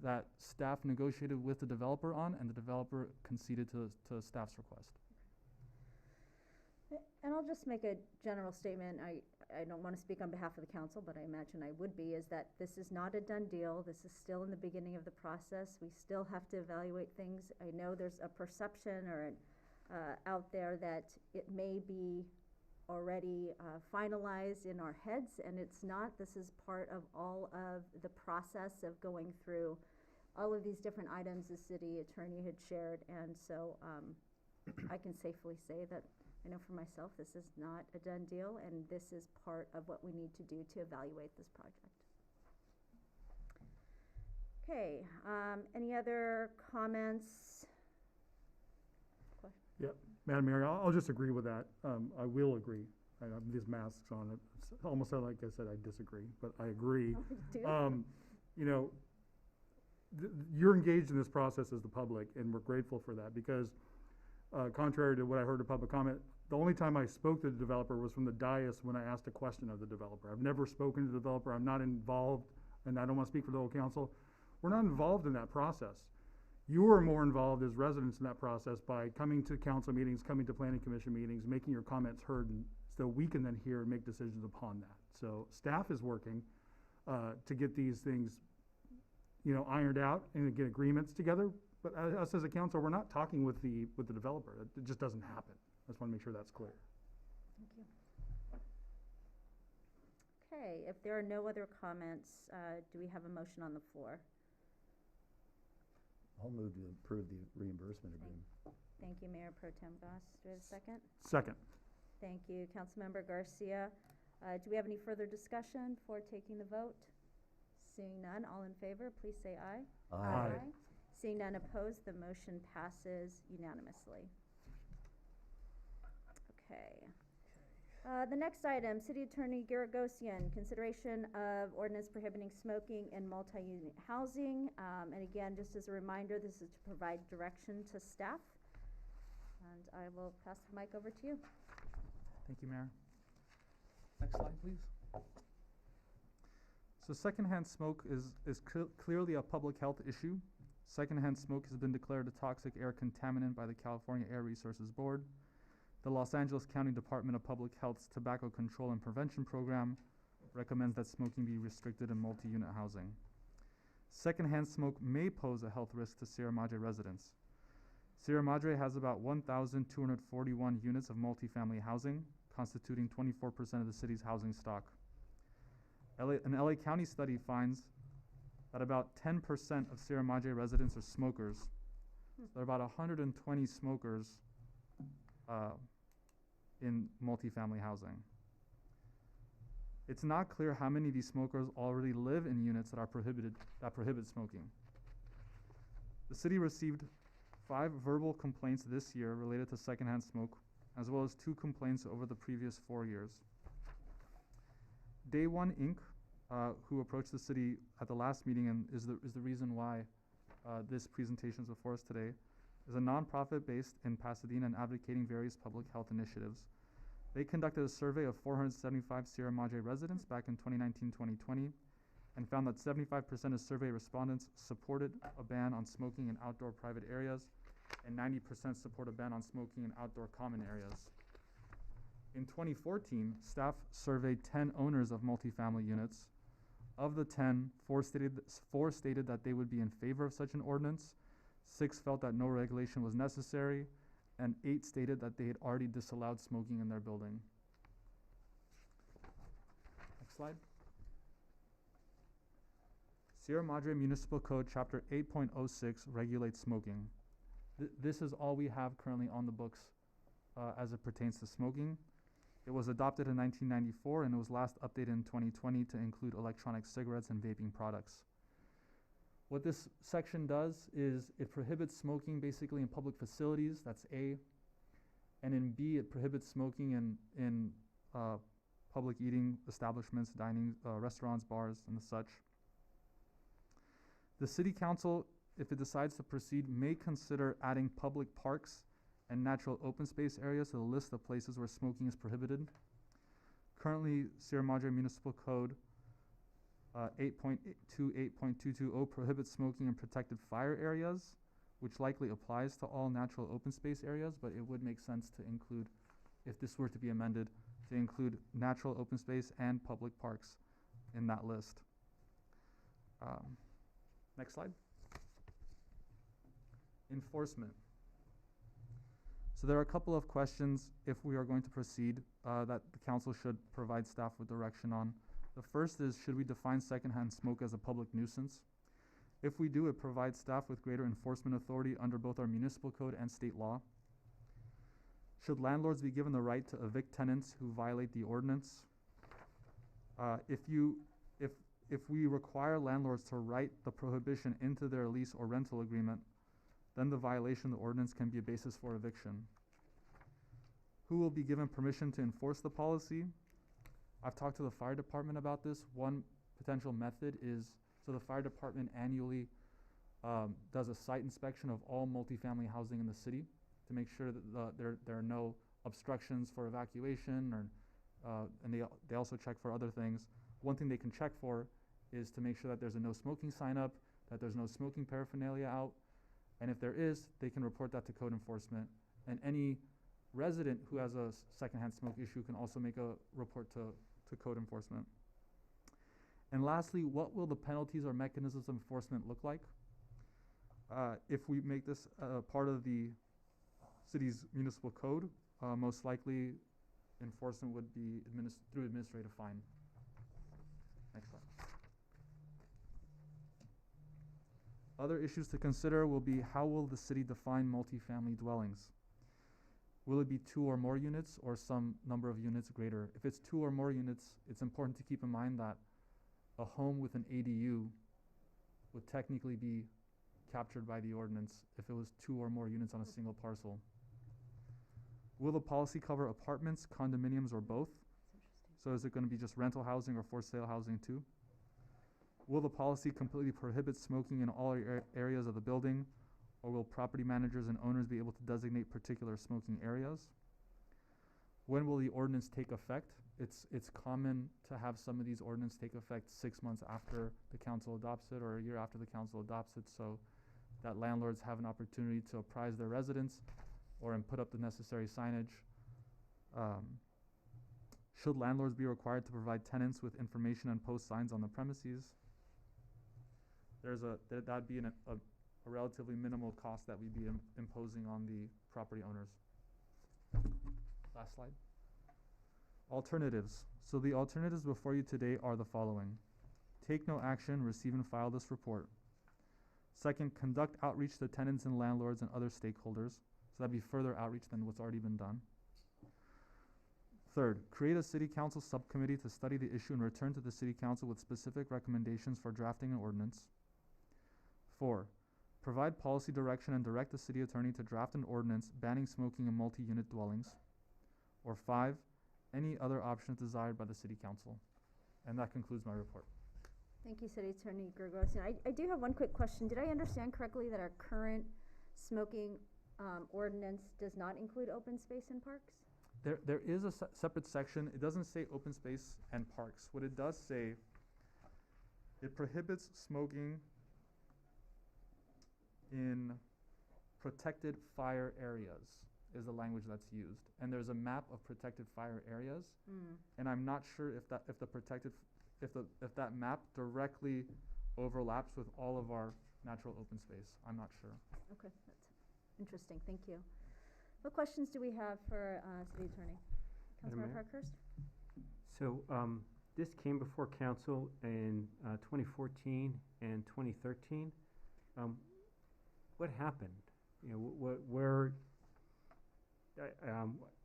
that staff negotiated with the developer on, and the developer conceded to staff's request. And I'll just make a general statement. I don't want to speak on behalf of the council, but I imagine I would be, is that this is not a done deal. This is still in the beginning of the process. We still have to evaluate things. I know there's a perception or out there that it may be already finalized in our heads, and it's not. This is part of all of the process of going through all of these different items the city attorney had shared, and so I can safely say that I know for myself this is not a done deal, and this is part of what we need to do to evaluate this project. Okay, any other comments? Yep, Madam Mayor, I'll just agree with that. I will agree. I have these masks on. It's almost like I said I disagree, but I agree. Oh, you do? You know, you're engaged in this process as the public, and we're grateful for that, because contrary to what I heard in public comment, the only time I spoke to the developer was from the dais when I asked a question of the developer. I've never spoken to the developer. I'm not involved, and I don't want to speak for the whole council. We're not involved in that process. You are more involved as residents in that process by coming to council meetings, coming to planning commission meetings, making your comments heard, and so we can then hear and make decisions upon that. So staff is working to get these things, you know, ironed out and get agreements together. But us as a council, we're not talking with the developer. It just doesn't happen. I just want to make sure that's clear. Thank you. Okay, if there are no other comments, do we have a motion on the floor? I'll move to approve the reimbursement agreement. Thank you, Mayor Pro Tem Goss. Do we have a second? Second. Thank you, Councilmember Garcia. Do we have any further discussion before taking the vote? Seeing none, all in favor, please say aye. Aye. Seeing none opposed, the motion passes unanimously. Okay. The next item, City Attorney Garagosian, consideration of ordinance prohibiting smoking in multi-unit housing. And again, just as a reminder, this is to provide direction to staff. And I will pass the mic over to you. Thank you, Mayor. Next slide, please. So secondhand smoke is clearly a public health issue. Secondhand smoke has been declared a toxic air contaminant by the California Air Resources Board. The Los Angeles County Department of Public Health's Tobacco Control and Prevention Program recommends that smoking be restricted in multi-unit housing. Secondhand smoke may pose a health risk to Sierra Madre residents. Sierra Madre has about 1,241 units of multifamily housing, constituting 24% of the city's housing stock. An LA County study finds that about 10% of Sierra Madre residents are smokers. There are about 120 smokers in multifamily housing. It's not clear how many of these smokers already live in units that prohibit smoking. The city received 5 verbal complaints this year related to secondhand smoke, as well as 2 complaints over the previous 4 years. Day One Inc., who approached the city at the last meeting and is the reason why this presentation is before us today, is a nonprofit based in Pasadena and advocating various public health initiatives. They conducted a survey of 475 Sierra Madre residents back in 2019-2020 and found that 75% of survey respondents supported a ban on smoking in outdoor private areas and 90% support a ban on smoking in outdoor common areas. In 2014, staff surveyed 10 owners of multifamily units. Of the 10, 4 stated that they would be in favor of such an ordinance, 6 felt that no regulation was necessary, and 8 stated that they had already disallowed smoking in their building. Next slide. Sierra Madre Municipal Code Chapter 8.06 regulates smoking. This is all we have currently on the books as it pertains to smoking. It was adopted in 1994 and it was last updated in 2020 to include electronic cigarettes and vaping products. What this section does is it prohibits smoking basically in public facilities, that's A, and in B it prohibits smoking in public eating establishments, dining, restaurants, bars, and the such. The City Council, if it decides to proceed, may consider adding public parks and natural open space areas to the list of places where smoking is prohibited. Currently, Sierra Madre Municipal Code 8.28.220 prohibits smoking in protected fire areas, which likely applies to all natural open space areas, but it would make sense to include, if this were to be amended, to include natural open space and public parks in that list. Next slide. Enforcement. So there are a couple of questions, if we are going to proceed, that the council should provide staff with direction on. The first is, should we define secondhand smoke as a public nuisance? If we do, it provides staff with greater enforcement authority under both our municipal code and state law. Should landlords be given the right to evict tenants who violate the ordinance? If we require landlords to write the prohibition into their lease or rental agreement, then the violation of the ordinance can be a basis for eviction. Who will be given permission to enforce the policy? I've talked to the fire department about this. One potential method is, so the fire department annually does a site inspection of all multifamily housing in the city to make sure that there are no obstructions for evacuation, or and they also check for other things. One thing they can check for is to make sure that there's a no smoking sign up, that there's no smoking paraphernalia out, and if there is, they can report that to code enforcement. And any resident who has a secondhand smoke issue can also make a report to code enforcement. And lastly, what will the penalties or mechanisms of enforcement look like? If we make this part of the city's municipal code, most likely enforcement would be through administrative fine. Next slide. Other issues to consider will be, how will the city define multifamily dwellings? Will it be 2 or more units or some number of units greater? If it's 2 or more units, it's important to keep in mind that a home with an ADU would technically be captured by the ordinance if it was 2 or more units on a single parcel. Will the policy cover apartments, condominiums, or both? So is it going to be just rental housing or for sale housing too? Will the policy completely prohibit smoking in all areas of the building, or will property managers and owners be able to designate particular smoking areas? When will the ordinance take effect? It's common to have some of these ordinances take effect 6 months after the council adopts it or a year after the council adopts it, so that landlords have an opportunity to apprise their residents or put up the necessary signage. Should landlords be required to provide tenants with information and post signs on the premises? That'd be a relatively minimal cost that we'd be imposing on the property owners. Last slide. Alternatives. So the alternatives before you today are the following. Take no action, receive and file this report. Second, conduct outreach to tenants and landlords and other stakeholders. So that'd be further outreach than what's already been done. Third, create a city council subcommittee to study the issue and return to the city council with specific recommendations for drafting an ordinance. 4, provide policy direction and direct the city attorney to draft an ordinance banning smoking in multi-unit dwellings. Or 5, any other options desired by the city council. And that concludes my report. Thank you, City Attorney Gregosian. I do have one quick question. Did I understand correctly that our current smoking ordinance does not include open space and parks? There is a separate section. It doesn't say open space and parks. What it does say, it prohibits smoking in protected fire areas is the language that's used. And there's a map of protected fire areas. And I'm not sure if that map directly overlaps with all of our natural open space. I'm not sure. Okay, that's interesting. Thank you. What questions do we have for City Attorney? Madam Councilmember Mayor? Parkhurst? So, this came before council in 2014 and 2013. What happened? You know, where,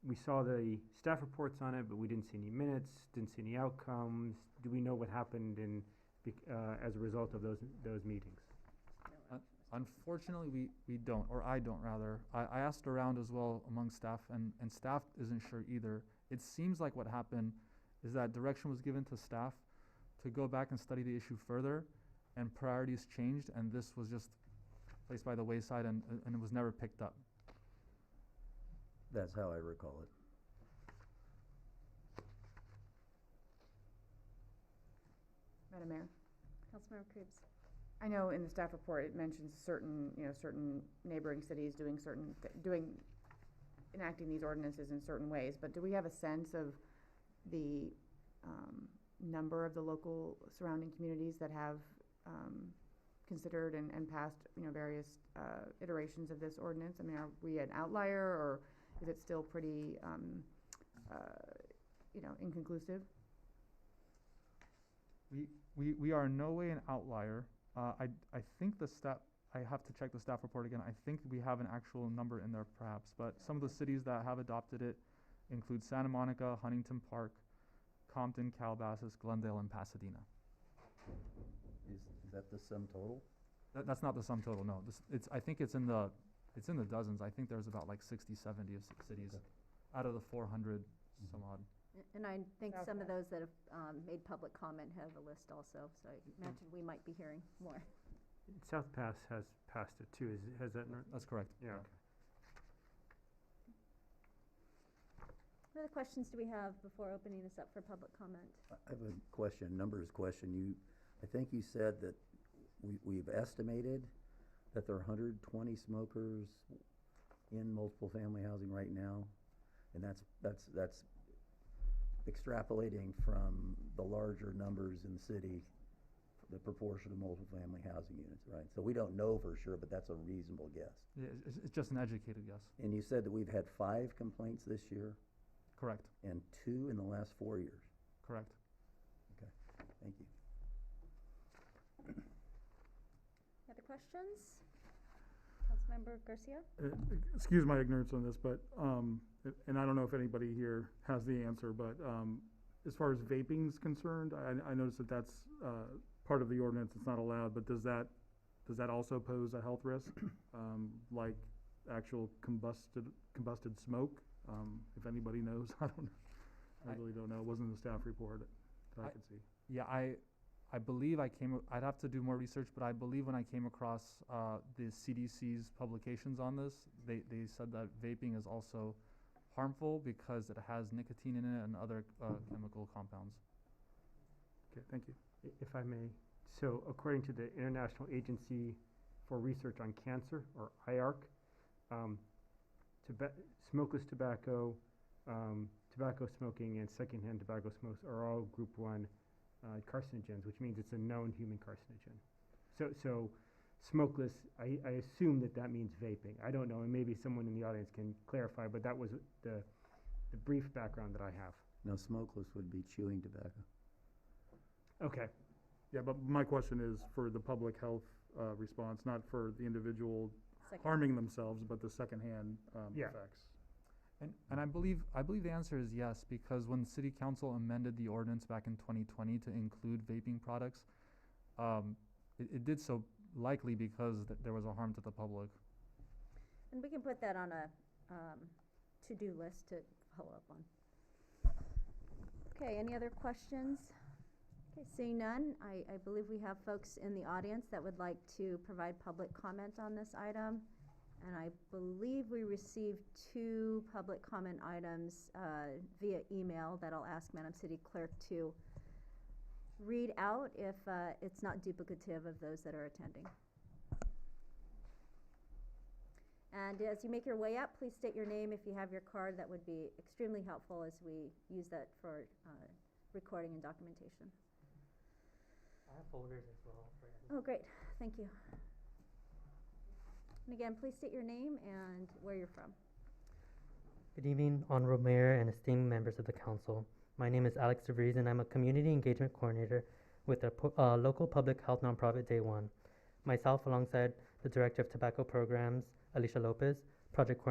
we saw the staff reports on it, but we didn't see any minutes, didn't see any outcomes. Do we know what happened as a result of those meetings? Unfortunately, we don't, or I don't rather. I asked around as well among staff, and staff isn't sure either. It seems like what happened is that direction was given to staff to go back and study the issue further, and priorities changed, and this was just placed by the wayside, and it was never picked up. That's how I recall it. Madam Mayor? Councilmember Cruz? I know in the staff report, it mentions certain neighboring cities enacting these ordinances in certain ways, but do we have a sense of the, number of the local surrounding communities that have, considered and passed, various, iterations of this ordinance? I mean, are we an outlier, or is it still pretty, inconclusive? We are in no way an outlier. I think I have to check the staff report again. I think we have an actual number in there perhaps, but some of the cities that have adopted it include Santa Monica, Huntington Park, Compton, Calabasas, Glendale, and Pasadena. Is that the sum total? That's not the sum total, no. I think it's in the dozens. I think there's about like 60, 70 cities out of the 400 some odd. And I think South some of Bend. those that have made public comment have a list also, so I imagine we might be hearing more. South Pass has passed it too. Has that not? That's correct. Yeah. Okay. What other questions do we have before opening this up for public comment? I have a question, numbers question. I think you said that we've estimated that there are 120 smokers in multiple family housing right now, and that's extrapolating from the larger numbers in the city, the proportion of multiple family housing units, right? So we don't know for sure, but that's a reasonable guess. Yeah, it's just an educated guess. And you said that we've had 5 complaints this year Correct. and 2 in the last 4 years. Correct. Okay, thank you. Other questions? Councilmember Garcia? Excuse my ignorance on this, but, and I don't know if anybody here has the answer, but, as far as vaping's concerned, I noticed that that's, part of the ordinance, it's not allowed, but does that also pose a health risk? Like actual combusted smoke? If anybody knows, I don't know. I really don't know. It wasn't in the staff report that I could see. Yeah, I believe I'd have to do more research, but I believe when I came across the CDC's publications on this, they said that vaping is also harmful because it has nicotine in it and other chemical compounds. Okay, thank you. If I may, so according to the International Agency for Research on Cancer, or IARC, smokeless tobacco, tobacco smoking, and secondhand tobacco smokes are all group 1 carcinogens, which means it's a known human carcinogen. So smokeless, I assume that means vaping. I don't know, and maybe someone in the audience can clarify, but that was the brief background that I have. No, smokeless would be chewing tobacco. Okay, Yeah, but my question is for the public health, response, not for the individual Second. harming themselves, but the secondhand, Yeah. effects. And I believe the answer is yes, because when the city council amended the ordinance back in 2020 to include vaping products, it did so likely because there was a harm to the public. And we can put that on a, to-do list to follow up on. Okay, any other questions? Okay, seeing none, I believe we have folks in the audience that would like to provide public comment on this item. And I believe we received 2 public comment items, via email that I'll ask Madam City Clerk to read out if, it's not duplicative of those that are attending. And as you make your way up, please state your name if you have your card. That would be extremely helpful as we use that for recording and documentation. I have folders as well for everyone. Oh, great, thank you. And again, please state your name and where you're from. Good evening, Honorable Mayor and esteemed members of the council. My name is Alex DeVries and I'm a Community Engagement Coordinator with the local public health nonprofit Day One. Myself, alongside the Director of Tobacco Programs, Alicia Lopez, Project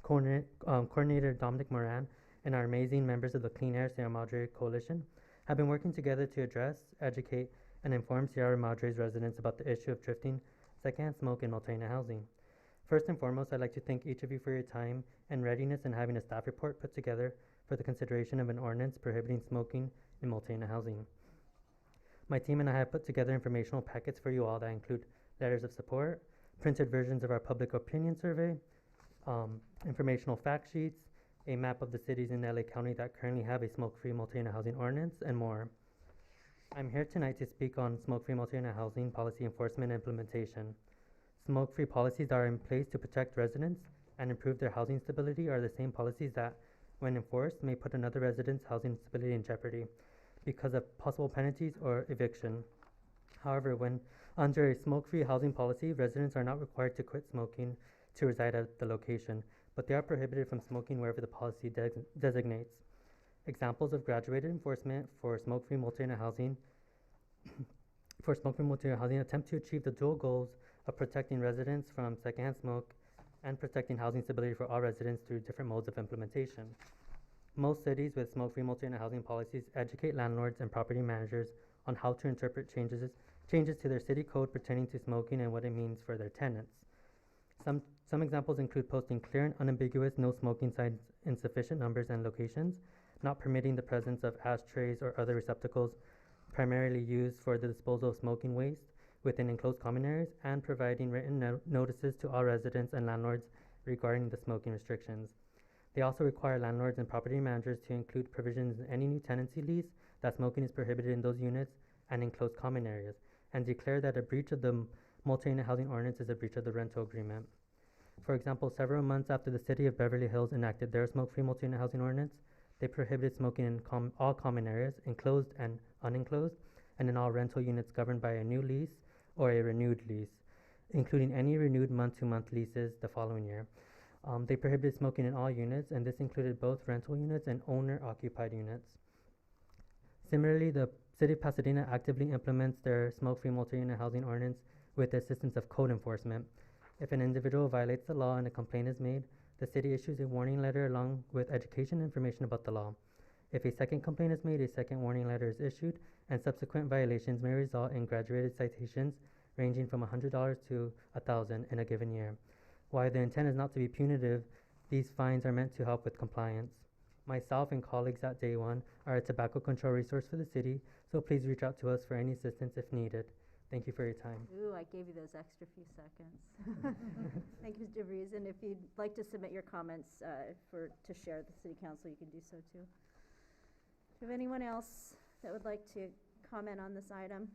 Coordinator Dominic Moran, and our amazing members of the Clean Air Sierra Madre Coalition have been working together to address, educate, and inform Sierra Madre's residents about the issue of drifting, secondhand smoke, and multi-unit housing. First and foremost, I'd like to thank each of you for your time and readiness in having a staff report put together for the consideration of an ordinance prohibiting smoking in multi-unit housing. My team and I have put together informational packets for you all that include letters of support, printed versions of our public opinion survey, informational fact sheets, a map of the cities in LA County that currently have a smoke-free multi-unit housing ordinance, and more. I'm here tonight to speak on smoke-free multi-unit housing policy enforcement and implementation. Smoke-free policies that are in place to protect residents and improve their housing stability are the same policies that, when enforced, may put another resident's housing stability in jeopardy because of possible penalties or eviction. However, when under a smoke-free housing policy, residents are not required to quit smoking to reside at the location, but they are prohibited from smoking wherever the policy designates. Examples of graduated enforcement for smoke-free multi-unit housing attempt to achieve the dual goals of protecting residents from secondhand smoke and protecting housing stability for all residents through different modes of implementation. Most cities with smoke-free multi-unit housing policies educate landlords and property managers on how to interpret changes to their city code pertaining to smoking and what it means for their tenants. Some examples include posting clear and unambiguous no smoking signs in sufficient numbers and locations, not permitting the presence of ashtrays or other receptacles primarily used for the disposal of smoking waste within enclosed common areas, and providing written notices to all residents and landlords regarding the smoking restrictions. They also require landlords and property managers to include provisions in any new tenancy lease that smoking is prohibited in those units and enclosed common areas, and declare that a breach of the multi-unit housing ordinance is a breach of the rental agreement. For example, several months after the city of Beverly Hills enacted their smoke-free multi-unit housing ordinance, they prohibited smoking in all common areas, enclosed and unenclosed, and in all rental units governed by a new lease or a renewed lease, including any renewed month-to-month leases the following year. They prohibited smoking in all units, and this included both rental units and owner-occupied units. Similarly, the City of Pasadena actively implements their smoke-free multi-unit housing ordinance with the assistance of code enforcement. If an individual violates the law and a complaint is made, the city issues a warning letter along with education information about the law. If a second complaint is made, a second warning letter is issued, and subsequent violations may result in graduated citations ranging from $100 to $1,000 in a given year. While the intent is not to be punitive, these fines are meant to help with compliance. Myself and colleagues at Day One are a tobacco control resource for the city, so please reach out to us for any assistance if needed. Thank you for your time. Ooh, I gave you those extra few seconds. Thank you, Mr. DeVries, and if you'd like to submit your comments to share with the City Council, you can do so too. Do you have anyone else that would like to comment on this item?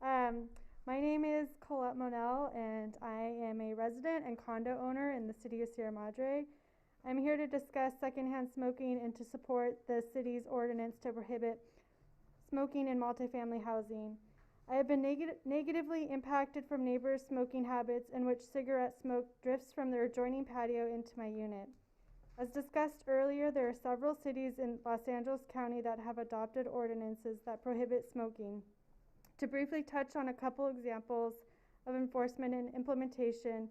Hi, my name is Colette Monell, and I am a resident and condo owner in the city of Sierra Madre. I'm here to discuss secondhand smoking and to support the city's ordinance to prohibit smoking in multifamily housing. I have been negatively impacted from neighbors' smoking habits in which cigarette smoke drifts from their adjoining patio into my unit. As discussed earlier, there are several cities in Los Angeles County that have adopted ordinances that prohibit smoking. To briefly touch on a couple examples of enforcement and implementation,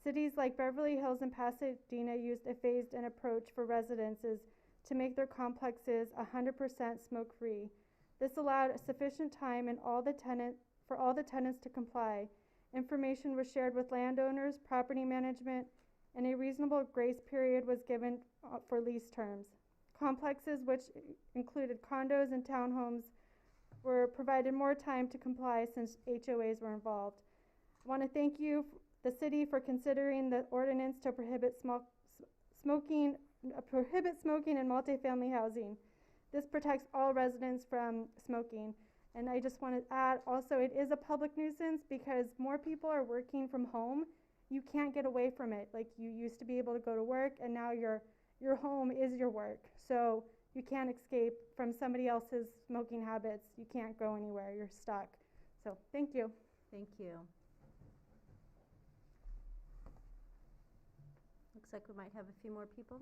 cities like Beverly Hills and Pasadena used a phased-in approach for residences to make their complexes 100% smoke-free. This allowed sufficient time for all the tenants to comply. Information was shared with landowners, property management, and a reasonable grace period was given for lease terms. Complexes, which included condos and townhomes, were provided more time to comply since HOAs were involved. I want to thank you, the city, for considering the ordinance to prohibit smoking in multifamily housing. This protects all residents from smoking. And I just want to add also, it is a public nuisance because more people are working from home. You can't get away from it. Like, you used to be able to go to work, and now your home is your work. So you can't escape from somebody else's smoking habits. You can't go anywhere. You're stuck. So thank you. Thank you. Looks like we might have a few more people.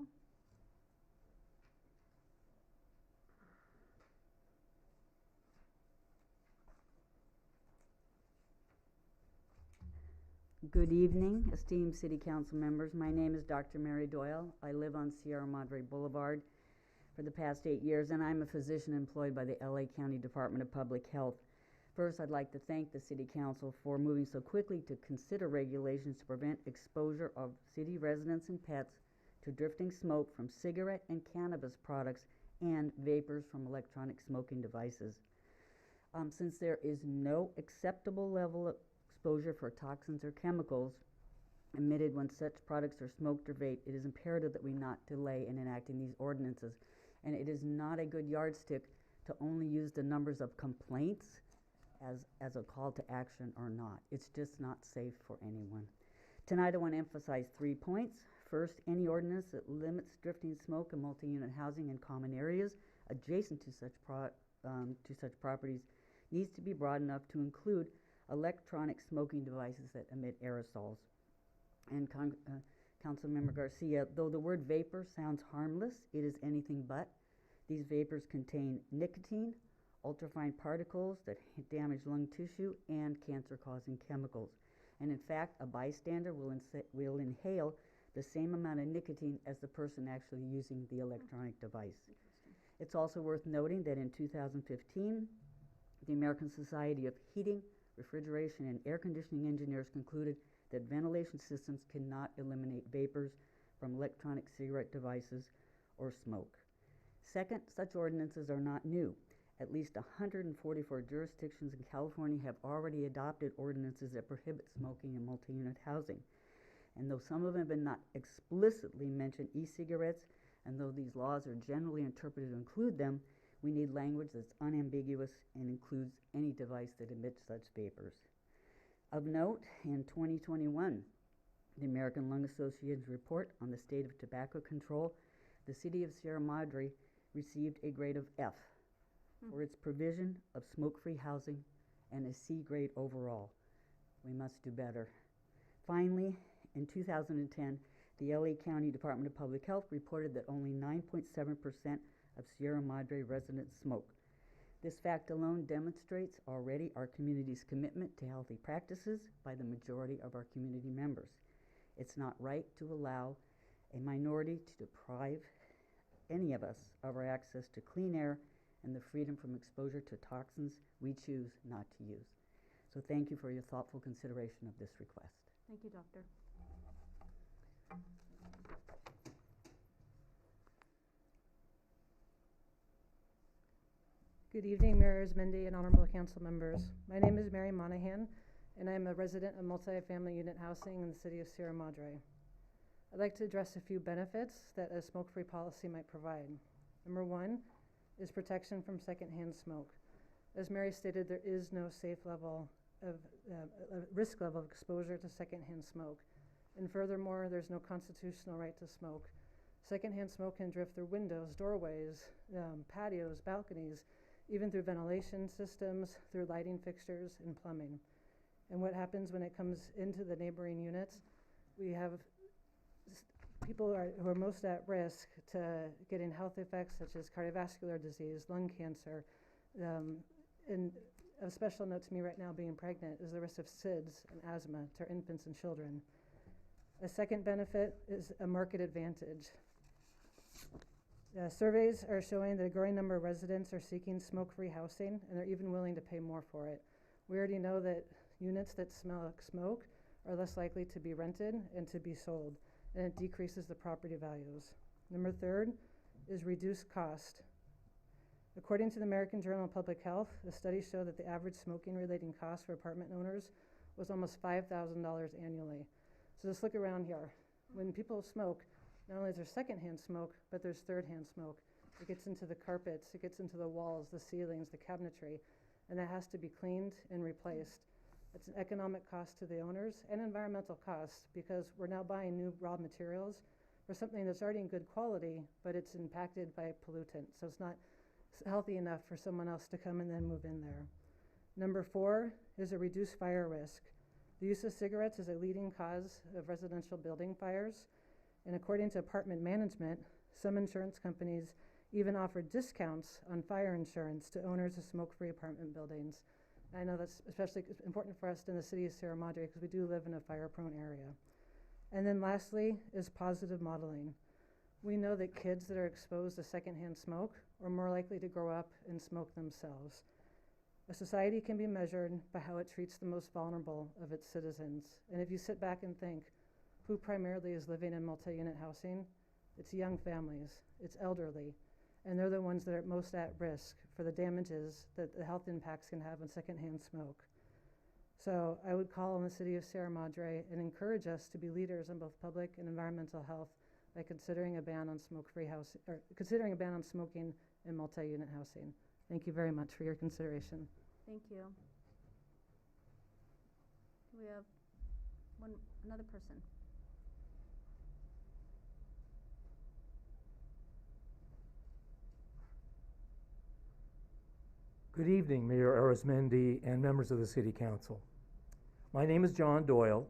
Good evening, esteemed City Council members. My name is Dr. Mary Doyle. I live on Sierra Madre Boulevard for the past 8 years, and I'm a physician employed by the LA County Department of Public Health. First, I'd like to thank the City Council for moving so quickly to consider regulations to prevent exposure of city residents and pets to drifting smoke from cigarette and cannabis products and vapors from electronic smoking devices. Since there is no acceptable level of exposure for toxins or chemicals emitted when such products are smoked or vaped, it is imperative that we not delay in enacting these ordinances. And it is not a good yardstick to only use the numbers of complaints as a call to action or not. It's just not safe for anyone. Tonight I want to emphasize 3 points. First, any ordinance that limits drifting smoke in multi-unit housing in common areas adjacent to such properties needs to be broad enough to include electronic smoking devices that emit aerosols. And Councilmember Garcia, though the word vapor sounds harmless, it is anything but. These vapors contain nicotine, ultrafine particles that damage lung tissue, and cancer-causing chemicals. And in fact, a bystander will inhale the same amount of nicotine as the person actually using the electronic device. It's also worth noting that in 2015, the American Society of Heating, Refrigeration, and Air Conditioning Engineers concluded that ventilation systems cannot eliminate vapors from electronic cigarette devices or smoke. Second, such ordinances are not new. At least 144 jurisdictions in California have already adopted ordinances that prohibit smoking in multi-unit housing. And though some of them have not explicitly mentioned e-cigarettes, and though these laws are generally interpreted to include them, we need language that's unambiguous and includes any device that emits such vapors. Of note, in 2021, the American Lung Association's report on the state of tobacco control, the city of Sierra Madre received a grade of F for its provision of smoke-free housing and a C grade overall. We must do better. Finally, in 2010, the LA County Department of Public Health reported that only 9.7% of Sierra Madre residents smoke. This fact alone demonstrates already our community's commitment to healthy practices by the majority of our community members. It's not right to allow a minority to deprive any of us of our access to clean air and the freedom from exposure to toxins we choose not to use. So thank you for your thoughtful consideration of this request. Thank you, Doctor. Good evening, Mayor Arizmendi and honorable council members. My name is Mary Monahan, and I am a resident of multi-family unit housing in the city of Sierra Madre. I'd like to address a few benefits that a smoke-free policy might provide. Number one is protection from secondhand smoke. As Mary stated, there is no safe level of risk level of exposure to secondhand smoke. And furthermore, there's no constitutional right to smoke. Secondhand smoke can drift through windows, doorways, patios, balconies, even through ventilation systems, through lighting fixtures and plumbing. And what happens when it comes into the neighboring units, we have people who are most at risk to getting health effects such as cardiovascular disease, lung cancer, and of special note to me right now being pregnant is the risk of SIDS and asthma to our infants and children. A second benefit is a market advantage. Surveys are showing that a growing number of residents are seeking smoke-free housing, and they're even willing to pay more for it. We already know that units that smell like smoke are less likely to be rented and to be sold, and it decreases the property values. Number third is reduced cost. According to the American Journal of Public Health, a study showed that the average smoking-related cost for apartment owners was almost $5,000 annually. So just look around here. When people smoke, not only is there secondhand smoke, but there's third-hand smoke. It gets into the carpets, it gets into the walls, the ceilings, the cabinetry, and that has to be cleaned and replaced. It's an economic cost to the owners and environmental cost because we're now buying new raw materials for something that's already in good quality, but it's impacted by a pollutant. So it's not healthy enough for someone else to come and then move in there. Number four is a reduced fire risk. The use of cigarettes is a leading cause of residential building fires. And according to apartment management, some insurance companies even offer discounts on fire insurance to owners of smoke-free apartment buildings. I know that's especially important for us in the city of Sierra Madre because we do live in a fire-prone area. And then lastly is positive modeling. We know that kids that are exposed to secondhand smoke are more likely to grow up and smoke themselves. A society can be measured by how it treats the most vulnerable of its citizens. And if you sit back and think, who primarily is living in multi-unit housing? It's young families, it's elderly, and they're the ones that are most at risk for the damages that the health impacts can have on secondhand smoke. So I would call on the city of Sierra Madre and encourage us to be leaders on both public and environmental health by considering a ban on smoke-free housing, or considering a ban on smoking in multi-unit housing. Thank you very much for your consideration. Thank you. We have another person. Good evening, Mayor Arizmendi and members of the City Council. My name is John Doyle.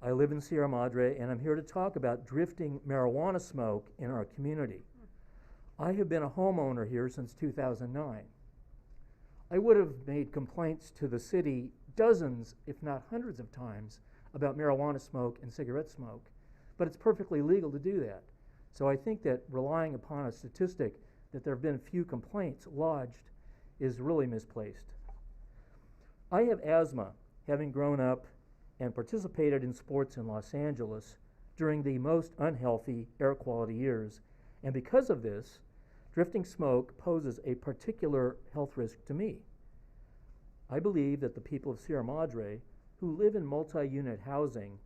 I live in Sierra Madre, and I'm here to talk about drifting marijuana smoke in our community. I have been a homeowner here since 2009. I would have made complaints to the city dozens, if not hundreds of times about marijuana smoke and cigarette smoke, but it's perfectly legal to do that. So I think that relying upon a statistic that there have been few complaints lodged is really misplaced. I have asthma, having grown up and participated in sports in Los Angeles during the most unhealthy air quality years, and because of this, drifting smoke poses a particular health risk to me. I believe that the people of Sierra Madre who live in multi-unit housing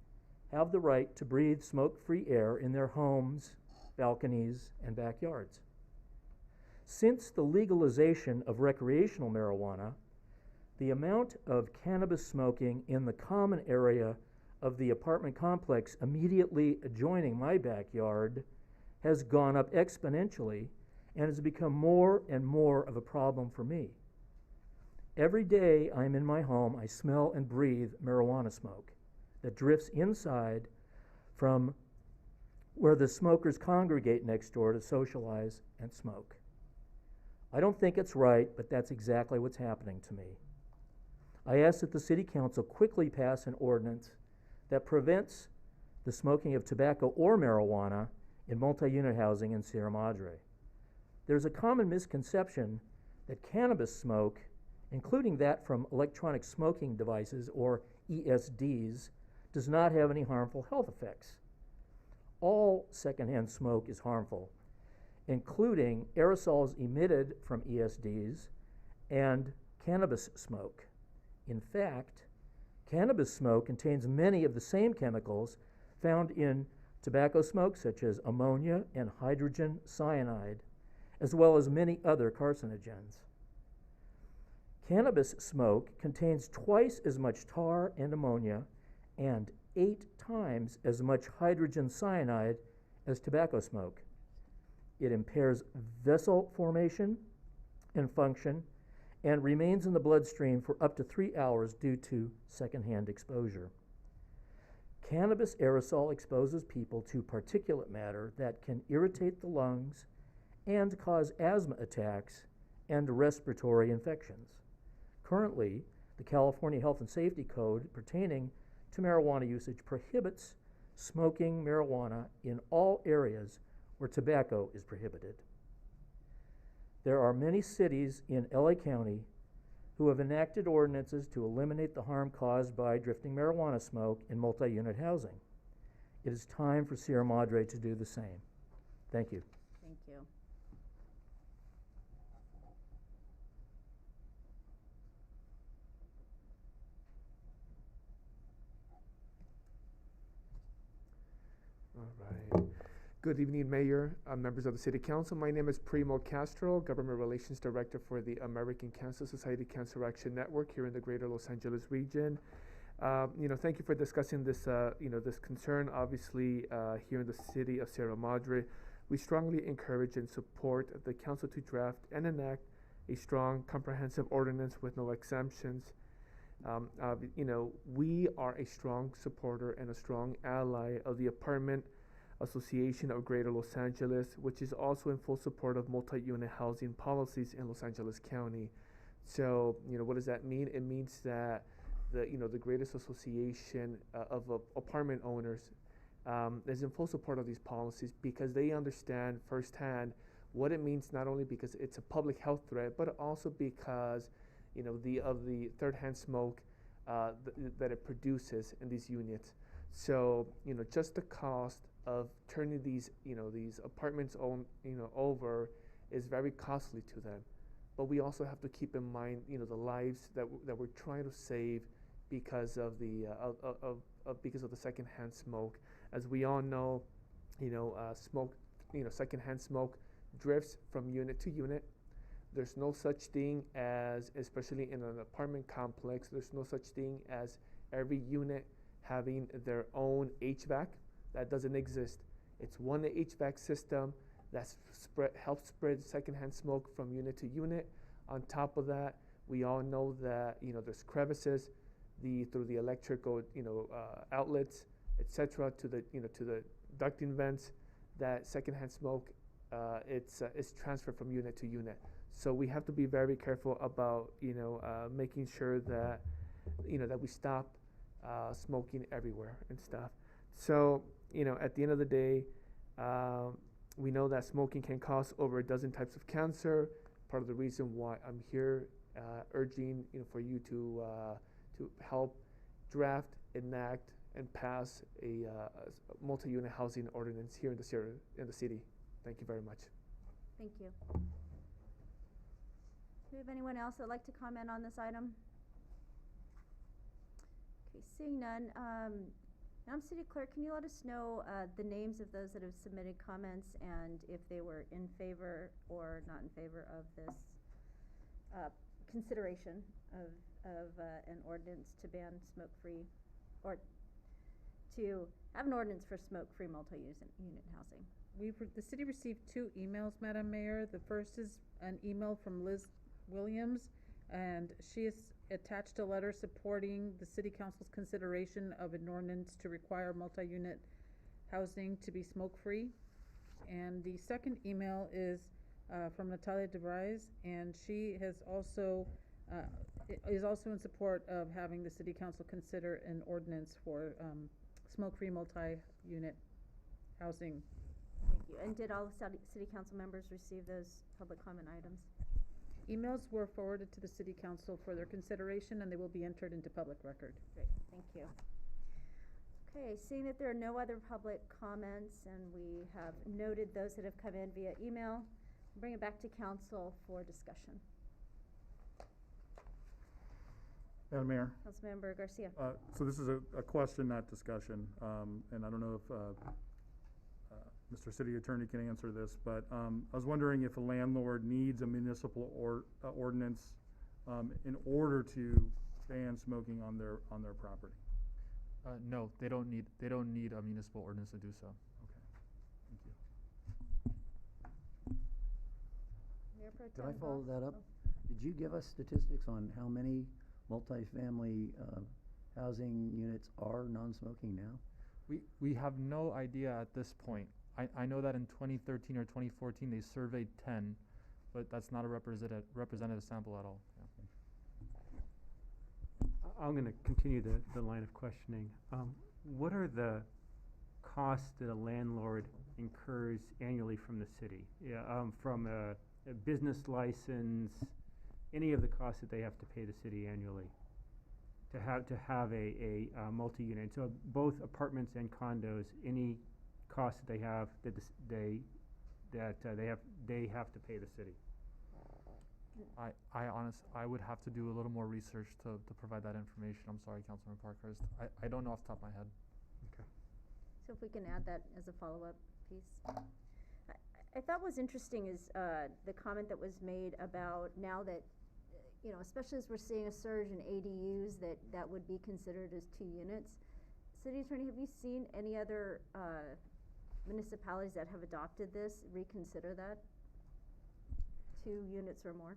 have the right to breathe smoke-free air in their homes, balconies, and backyards. Since the legalization of recreational marijuana, the amount of cannabis smoking in the common area of the apartment complex immediately adjoining my backyard has gone up exponentially and has become more and more of a problem for me. Every day I'm in my home, I smell and breathe marijuana smoke that drifts inside from where the smokers congregate next door to socialize and smoke. I don't think it's right, but that's exactly what's happening to me. I ask that the City Council quickly pass an ordinance that prevents the smoking of tobacco or marijuana in multi-unit housing in Sierra Madre. There's a common misconception that cannabis smoke, including that from electronic smoking devices or ESDs, does not have any harmful health effects. All secondhand smoke is harmful, including aerosols emitted from ESDs and cannabis smoke. In fact, cannabis smoke contains many of the same chemicals found in tobacco smoke, such as ammonia and hydrogen cyanide, as well as many other carcinogens. Cannabis smoke contains twice as much tar and ammonia and 8 times as much hydrogen cyanide as tobacco smoke. It impairs vessel formation and function and remains in the bloodstream for up to 3 hours due to secondhand exposure. Cannabis aerosol exposes people to particulate matter that can irritate the lungs and cause asthma attacks and respiratory infections. Currently, the California Health and Safety Code pertaining to marijuana usage prohibits smoking marijuana in all areas where tobacco is prohibited. There are many cities in LA County who have enacted ordinances to eliminate the harm caused by drifting marijuana smoke in multi-unit housing. It is time for Sierra Madre to do the same. Thank you. Thank you. All right. Good evening, Mayor, members of the City Council. My name is Primo Castro, Government Relations Director for the American Cancer Society Cancer Action Network here in the Greater Los Angeles region. Thank you for discussing this, this concern. Obviously, here in the city of Sierra Madre, we strongly encourage and support the council to draft and enact a strong, comprehensive ordinance with no exemptions. We are a strong supporter and a strong ally of the Apartment Association of Greater Los Angeles, which is also in full support of multi-unit housing policies in Los Angeles County. So, what does that mean? It means that the greatest association of apartment owners is in full support of these policies because they understand firsthand what it means, not only because it's a public health threat, but also because of the third-hand smoke that it produces in these units. So just the cost of turning these apartments over is very costly to them. But we also have to keep in mind the lives that we're trying to save because of the secondhand smoke. As we all know, secondhand smoke drifts from unit to unit. There's no such thing as, especially in an apartment complex, there's no such thing as every unit having their own HVAC. That doesn't exist. It's one HVAC system that helps spread secondhand smoke from unit to unit. On top of that, we all know that there's crevices through the electrical outlets, etc., to the ducting vents. That secondhand smoke it's transferred from unit to unit. So we have to be very careful about making sure that that we stop smoking everywhere and stuff. So at the end of the day, we know that smoking can cause over a dozen types of cancer. Part of the reason why I'm here urging for you to help draft, enact, and pass a multi-unit housing ordinance here in the city. Thank you very much. Thank you. Do we have anyone else that'd like to comment on this item? Okay, seeing none. Madam City Clerk, can you let us know the names of those that have submitted comments and if they were in favor or not in favor of this consideration of an ordinance to ban smoke-free, or to have an ordinance for smoke-free multi-unit housing? The city received 2 emails, Madam Mayor. The first is an email from Liz Williams, and she has attached a letter supporting the City Council's consideration of an ordinance to require multi-unit housing to be smoke-free. And the second email is from Natalia DeVries, and she has also is also in support of having the City Council consider an ordinance for smoke-free multi-unit housing. Thank you. And did all City Council members receive those public comment items? Emails were forwarded to the City Council for their consideration, and they will be entered into public record. Great, thank you. Okay, seeing that there are no other public comments and we have noted those that have come in via email, I'll bring it back to Council for discussion. Madam Mayor. Councilmember Garcia. So this is a question, not discussion, and I don't know if Mr. City Attorney can answer this, but I was wondering if a landlord needs a municipal ordinance in order to ban smoking on their property. No, they don't need a municipal ordinance to do so. Okay, thank you. Mayor Pro Could Tem I follow Hall? that up? Did you give us statistics on how many multifamily housing units are non-smoking now? We have no idea at this point. I know that in 2013 or 2014 they surveyed 10, but that's not a representative sample at all. Yeah. I'm gonna continue the line of questioning. What are the costs that a landlord incurs annually from the city? Yeah, from a business license, any of the costs that they have to pay the city annually to have a multi-unit. So both apartments and condos, any costs that they have that they have to pay the city. I would have to do a little more research to provide that information. I'm sorry, Councilman Parkhurst. I don't know off the top of my head. So if we can add that as a follow-up piece. I thought was interesting is the comment that was made about now that, you know, especially as we're seeing a surge in ADUs, that would be considered as 2 units. City Attorney, have you seen any other municipalities that have adopted this reconsider that? 2 units or more?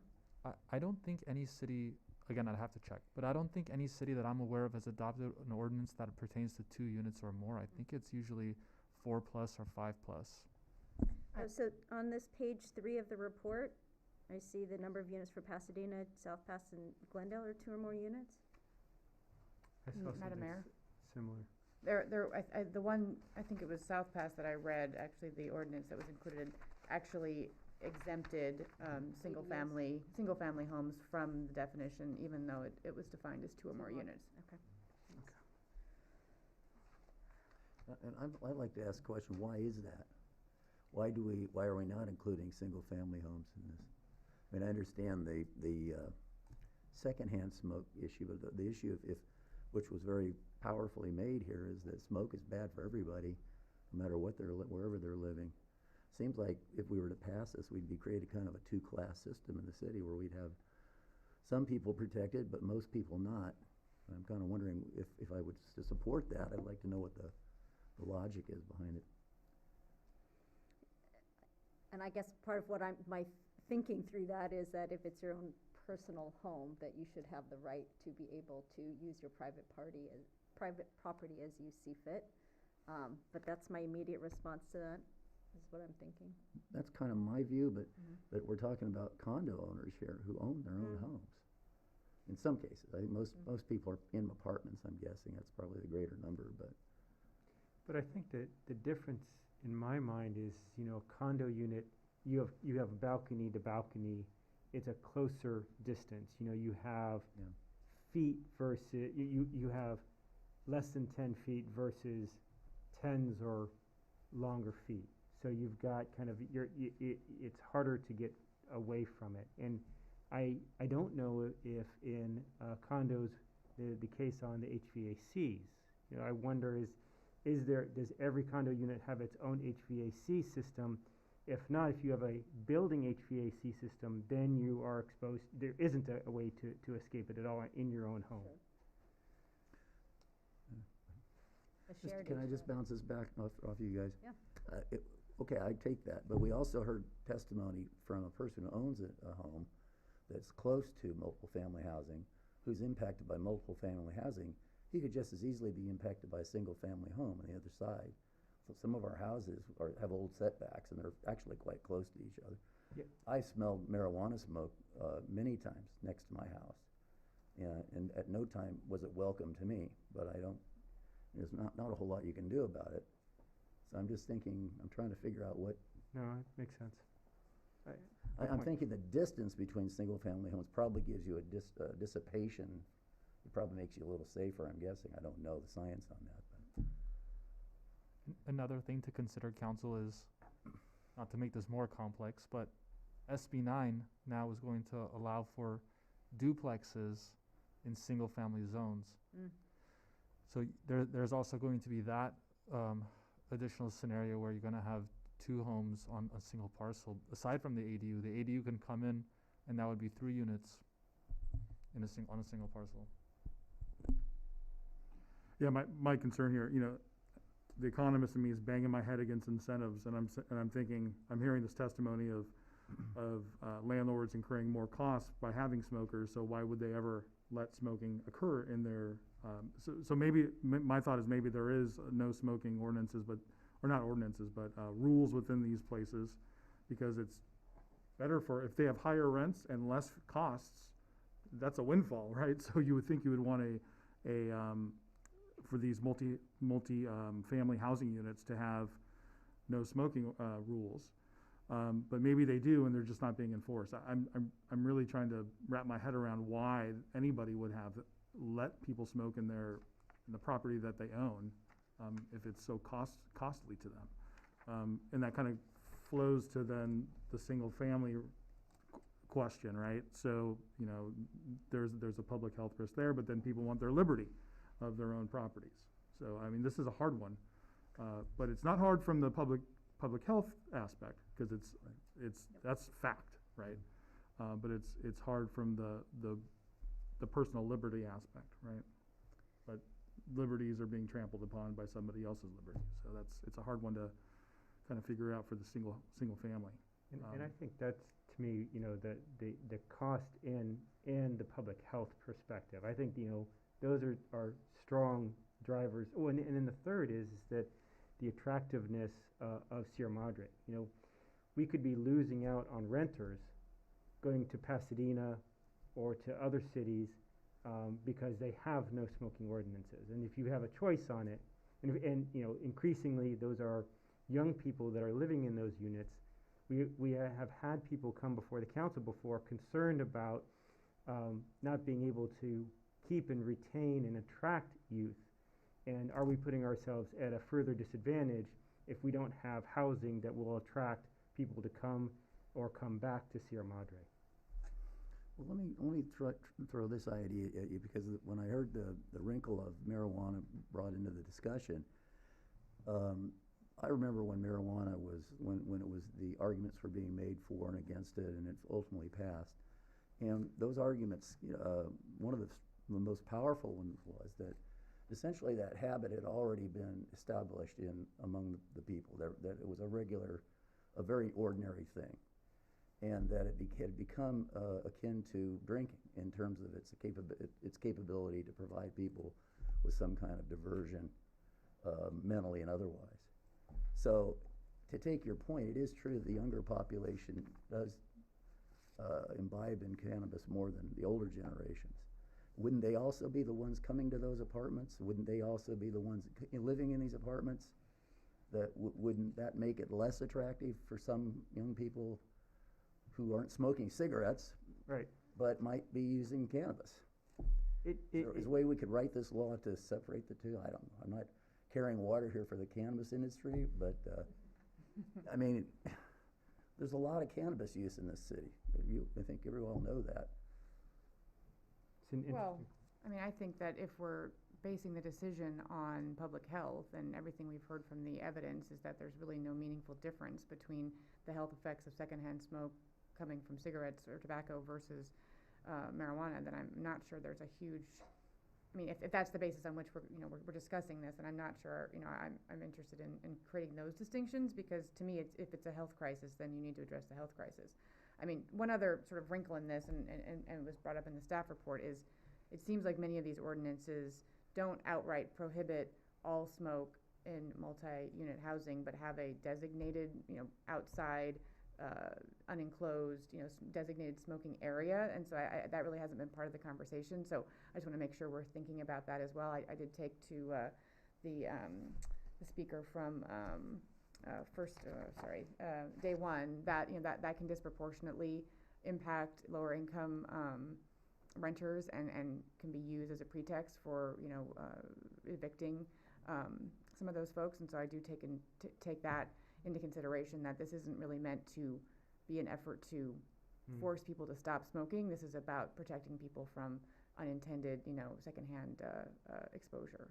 I don't think any city, again, I'd have to check, but I don't think any city that I'm aware of has adopted an ordinance that pertains to 2 units or more. I think it's usually 4+ or 5+. So on this page 3 of the report, I see the number of units for Pasadena, South Pass, and Glendale are 2 or more units? I saw Madam something Mayor? similar. The one, I think it was South Pass that I read, actually, the ordinance that was included, actually exempted, single-family homes from the definition, even though it was defined as 2 or more units. Okay. And I'd like to ask a question, why is that? Why are we not including single-family homes in this? I mean, I understand the secondhand smoke issue, but the issue which was very powerfully made here, is that smoke is bad for everybody, no matter what wherever they're living. Seems like if we were to pass this, we'd be creating kind of a 2-class system in the city where we'd have some people protected, but most people not. And I'm kind of wondering if I would to support that, I'd like to know what the logic is behind it. And I guess part of what my thinking through that is that if it's your own personal home, that you should have the right to be able to use your private property as you see fit. But that's my immediate response to that, is what I'm thinking. That's kind of my view, but we're talking about condo owners here who own their own homes. In some cases, I think most people are in apartments, I'm guessing. That's probably the greater number, but. But I think that the difference in my mind is, you know, condo unit, you have a balcony to balcony, it's a closer distance. You know, you have feet versus, you have less than 10 feet versus tens or longer feet. So you've got kind of, it's harder to get away from it. And I don't know if in condos, the case on the HVACs, you know, I wonder does every condo unit have its own HVAC system? If not, if you have a building HVAC system, then you are exposed, there isn't a way to escape it at all in your own home. Can I just bounce this back off you guys? Yeah. Okay, I take that, but we also heard testimony from a person who owns a home that's close to multiple family housing, who's impacted by multiple family housing. He could just as easily be impacted by a single family home on the other side. So some of our houses have old setbacks, and they're actually quite close to each other. Yeah. I smelled marijuana smoke many times next to my house, and at no time was it welcome to me, but there's not a whole lot you can do about it. So I'm just thinking, I'm trying to figure out what. No, it makes sense. I'm thinking the distance between single-family homes probably gives you a dissipation. It probably makes you a little safer, I'm guessing. I don't know the science on that. But. Another thing to consider, council, is, not to make this more complex, but SB 9 now is going to allow for duplexes in single-family zones. So there's also going to be that additional scenario where you're going to have 2 homes on a single parcel. Aside from the ADU can come in, and that would be 3 units on a single parcel. Yeah, my concern here, you know, the economist in me is banging my head against incentives, and I'm thinking, I'm hearing this testimony of landlords incurring more costs by having smokers, so why would they ever let smoking occur in their, so maybe, my thought is maybe there is no smoking ordinances, or not ordinances, but rules within these places, because it's better for, if they have higher rents and less costs, that's a windfall, right? So you would think you would want for these family housing units to have no smoking rules. But maybe they do, and they're just not being enforced. I'm really trying to wrap my head around why anybody would have let people smoke in the property that they own, if it's so costly to them. And that kind of flows to then the single family question, right? So, there's a public health risk there, but then people want their liberty of their own properties. So, I mean, this is a hard one, but it's not hard from the public health aspect, because that's fact, right? But it's hard from the personal liberty aspect, right? But liberties are being trampled upon by somebody else's liberty, so it's a hard one to kind of figure out for the single family. And I think that's, to me, the cost and the public health perspective. I think, those are strong drivers. Oh, and then the third is that the attractiveness of Sierra Madre. We could be losing out on renters going to Pasadena or to other cities because they have no smoking ordinances. And if you have a choice on it, and increasingly those are young people that are living in those units. We have had people come before the council before concerned about not being able to keep and retain and attract youth. And are we putting ourselves at a further disadvantage if we don't have housing that will attract people to come back to Sierra Madre? Well, let me throw this idea at you, because when I heard the wrinkle of marijuana brought into the discussion, I remember when marijuana when it was, the arguments were being made for and against it, and it ultimately passed. And those arguments, one of the most powerful ones was that essentially that habit had already been established among the people, that it was a very ordinary thing, and that it had become akin to drinking in terms of its capability to provide people with some kind of diversion, mentally and otherwise. So, to take your point, it is true that the younger population does imbibe in cannabis more than the older generations. Wouldn't they also be the ones coming to those apartments? Wouldn't they also be the ones living in these apartments? Wouldn't that make it less attractive for some young people who aren't smoking cigarettes, right, but might be using cannabis? Is there a way we could write this law to separate the two? I don't know. I'm not carrying water here for the cannabis industry, but I mean, there's a lot of cannabis use in this city. I think you all know that. Well, I mean, I think that if we're basing the decision on public health, and everything we've heard from the evidence is that there's really no meaningful difference between the health effects of secondhand smoke coming from cigarettes or tobacco versus marijuana, then I'm not sure there's a huge, I mean, if that's the basis on which we're discussing this, and I'm not sure, I'm interested in creating those distinctions, because to me, if it's a health crisis, then you need to address the health crisis. I mean, one other sort of wrinkle in this, and it was brought up in the staff report, is it seems like many of these ordinances don't outright prohibit all smoke in multi-unit housing, but have a designated, outside, unenclosed, designated smoking area. And so that really hasn't been part of the conversation. So I just want to make sure we're thinking about that as well. I did take to the speaker from day one, that that can disproportionately impact lower income renters, and can be used as a pretext for evicting some of those folks. And so I do take that into consideration, that this isn't really meant to be an effort to force people to stop smoking. This is about protecting people from unintended, secondhand exposure.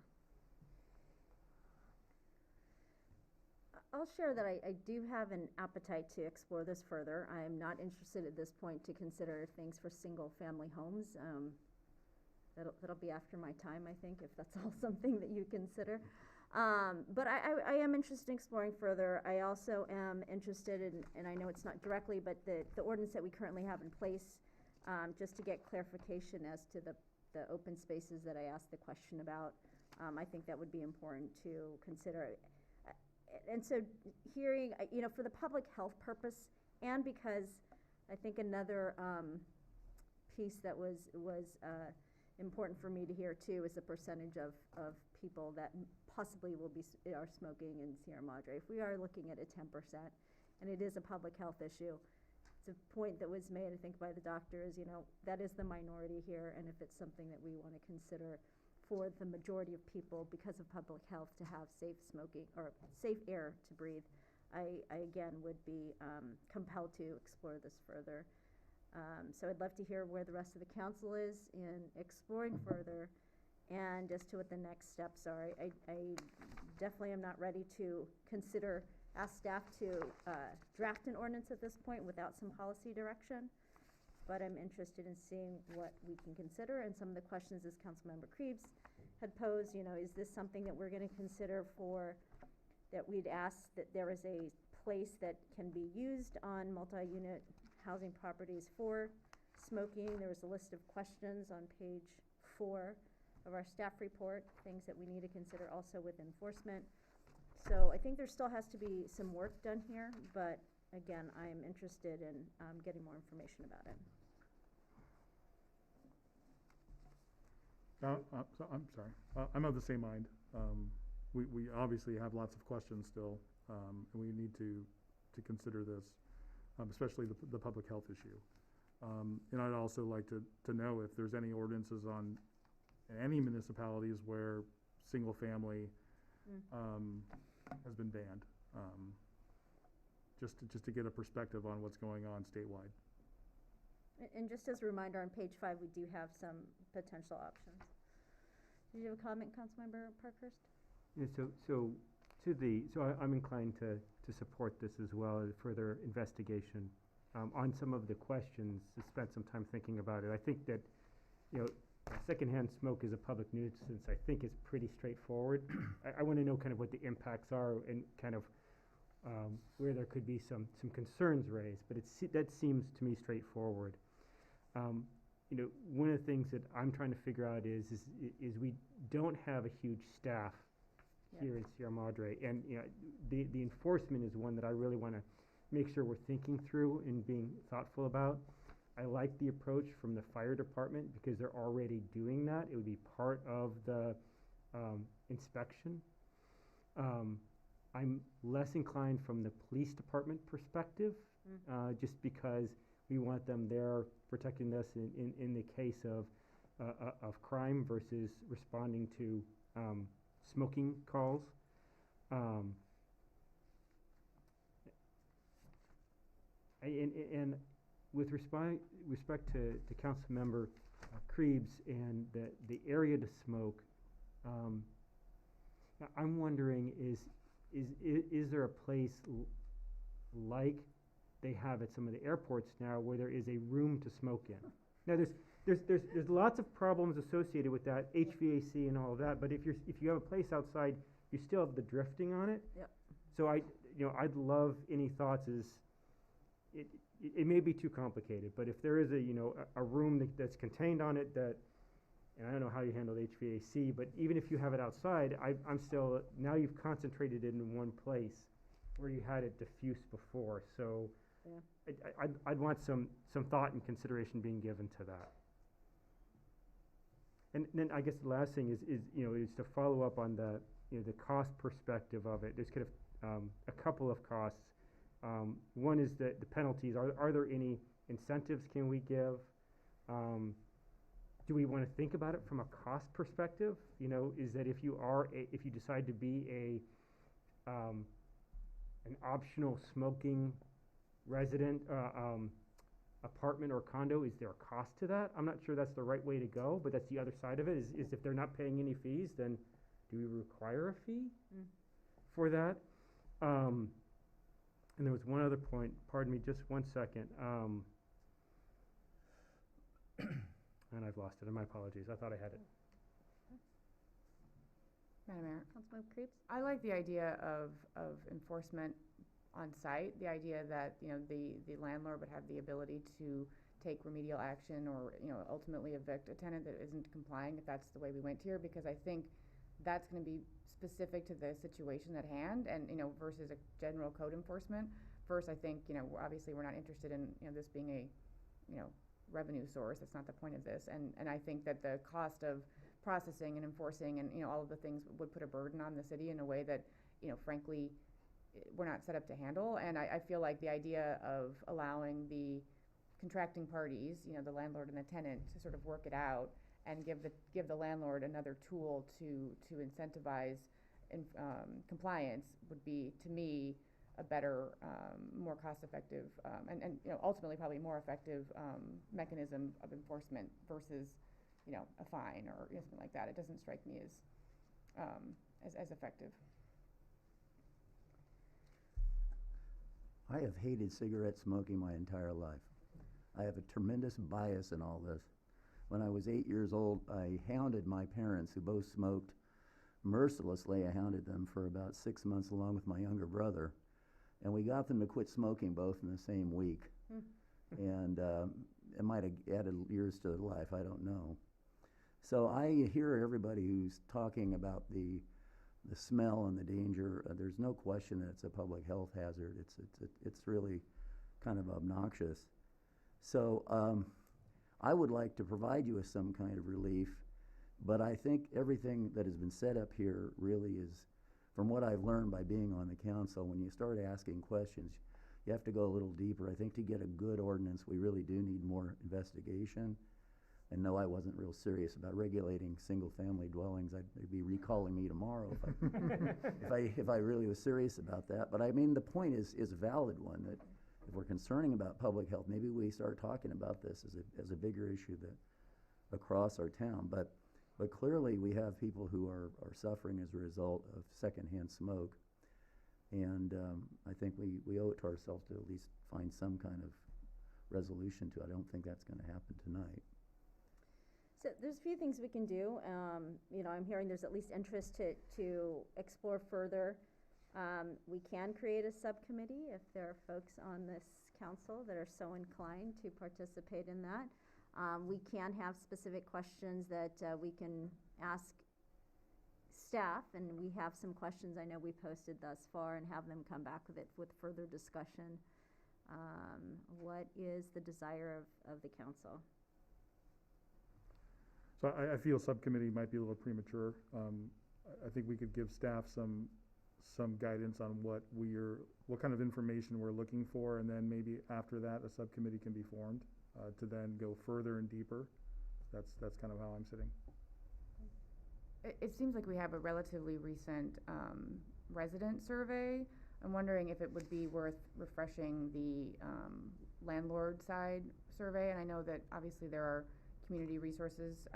I'll share that I do have an appetite to explore this further. I am not interested at this point to consider things for single-family homes. That'll be after my time, I think, if that's all something that you consider. But I am interested in exploring further. I also am interested in, and I know it's not directly, but the ordinance that we currently have in place, just to get clarification as to the open spaces that I asked the question about. I think that would be important to consider. And so hearing, for the public health purpose, and because I think another piece that was important for me to hear too is the percentage of people that possibly are smoking in Sierra Madre. If we are looking at a 10%, and it is a public health issue, it's a point that was made, I think, by the doctors, that is the minority here, and if it's something that we want to consider for the majority of people because of public health to have safe smoking or safe air to breathe, I again would be compelled to explore this further. So I'd love to hear where the rest of the council is in exploring further and as to what the next steps are. I definitely am not ready to ask staff to draft an ordinance at this point without some policy direction, but I'm interested in seeing what we can consider, and some of the questions as Councilmember Krebs had posed, is this something that we're going to consider that we'd ask that there is a place that can be used on multi-unit housing properties for smoking. There was a list of questions on page 4 of our staff report, things that we need to consider also with enforcement. So I think there still has to be some work done here, but again, I'm interested in getting more information about it. So I'm sorry. I'm of the same mind. We obviously have lots of questions still, and we need to consider this, especially the public health issue. And I'd also like to know if there's any ordinances on any municipalities where single family has been banned, just to get a perspective on what's going on statewide. And just as a reminder, on page 5, we do have some potential options. Did you have a comment, Councilmember Parkhurst? Yeah, so I'm inclined to support this as well as further investigation. On some of the questions, I spent some time thinking about it. I think that, secondhand smoke is a public nuisance. I think it's pretty straightforward. I want to know kind of what the impacts are and kind of where there could be some concerns raised, but that seems to me straightforward. One of the things that I'm trying to figure out is we don't have a huge staff here in Sierra Madre, and the enforcement is one that I really want to make sure we're thinking through and being thoughtful about. I like the approach from the fire department because they're already doing that. It would be part of the inspection. I'm less inclined from the police department perspective, just because we want them there protecting us in the case of crime versus responding to smoking calls. And with respect to Councilmember Krebs and the area to smoke, I'm wondering is there a place like they have at some of the airports now where there is a room to smoke in? Now there's lots of problems associated with that, HVAC and all of that, but if you have a place outside, you still have the drifting on it. Yep. So I'd love any thoughts. It may be too complicated, but if there is a room that's contained on it and I don't know how you handle the HVAC, but even if you have it outside, I'm still, now you've concentrated it in one place where you had it diffuse before. So I'd want some thought and consideration being given to that. And then I guess the last thing is to follow up on the cost perspective of it. There's kind of a couple of costs. One is the penalties. Are there any incentives can we give? Do we want to think about it from a cost perspective? Is that if you decide to be an optional smoking resident, apartment or condo, is there a cost to that? I'm not sure that's the right way to go, but that's the other side of it, is if they're not paying any fees, then do we require a fee for that? And there was one other point, pardon me, just 1 second. And I've lost it, and my apologies, I thought I had it. Madam Mayor, Councilmember Creeps? I like the idea of enforcement on site, the idea that, the landlord would have the ability to take remedial action or, ultimately evict a tenant that isn't complying, if that's the way we went here, because I think that's gonna be specific to the situation at hand and, versus a general code enforcement. First, I think, obviously we're not interested in, this being a, revenue source. That's not the point of this. And I think that the cost of processing and enforcing and, all of the things would put a burden on the city in a way that, frankly, we're not set up to handle. And I feel like the idea of allowing the contracting parties, the landlord and the tenant, to sort of work it out and give the landlord another tool to incentivize compliance would be, to me, a better, more cost-effective, and ultimately probably more effective mechanism of enforcement versus, a fine or something like that. It doesn't strike me as effective. I have hated cigarette smoking my entire life. I have a tremendous bias in all this. When I was 8 years old, I hounded my parents, who both smoked mercilessly. I hounded them for about 6 months along with my younger brother. And we got them to quit smoking both in the same week. And it might have added years to their life, I don't know. So I hear everybody who's talking about the smell and the danger. There's no question that it's a public health hazard. It's really kind of obnoxious. So I would like to provide you with some kind of relief, but I think everything that has been set up here really is, from what I've learned by being on the council, when you start asking questions, you have to go a little deeper. I think to get a good ordinance, we really do need more investigation. And no, I wasn't real serious about regulating single-family dwellings. They'd be recalling me tomorrow if I really was serious about that. But I mean, the point is a valid one, that if we're concerning about public health, maybe we start talking about this as a bigger issue that across our town. But clearly we have people who are suffering as a result of secondhand smoke. And I think we owe it to ourselves to at least find some kind of resolution to it. I don't think that's going to happen tonight. So there's a few things we can do. I'm hearing there's at least interest to explore further. We can create a subcommittee if there are folks on this council that are so inclined to participate in that. We can have specific questions that we can ask staff, and we have some questions I know we posted thus far, and have them come back with it with further discussion. What is the desire of the council? So I feel subcommittee might be a little premature. I think we could give staff some guidance on what kind of information we're looking for, and then maybe after that, a subcommittee can be formed to then go further and deeper. That's kind of how I'm sitting. It seems like we have a relatively recent resident survey. I'm wondering if it would be worth refreshing the landlord side survey. And I know that obviously there are community resources,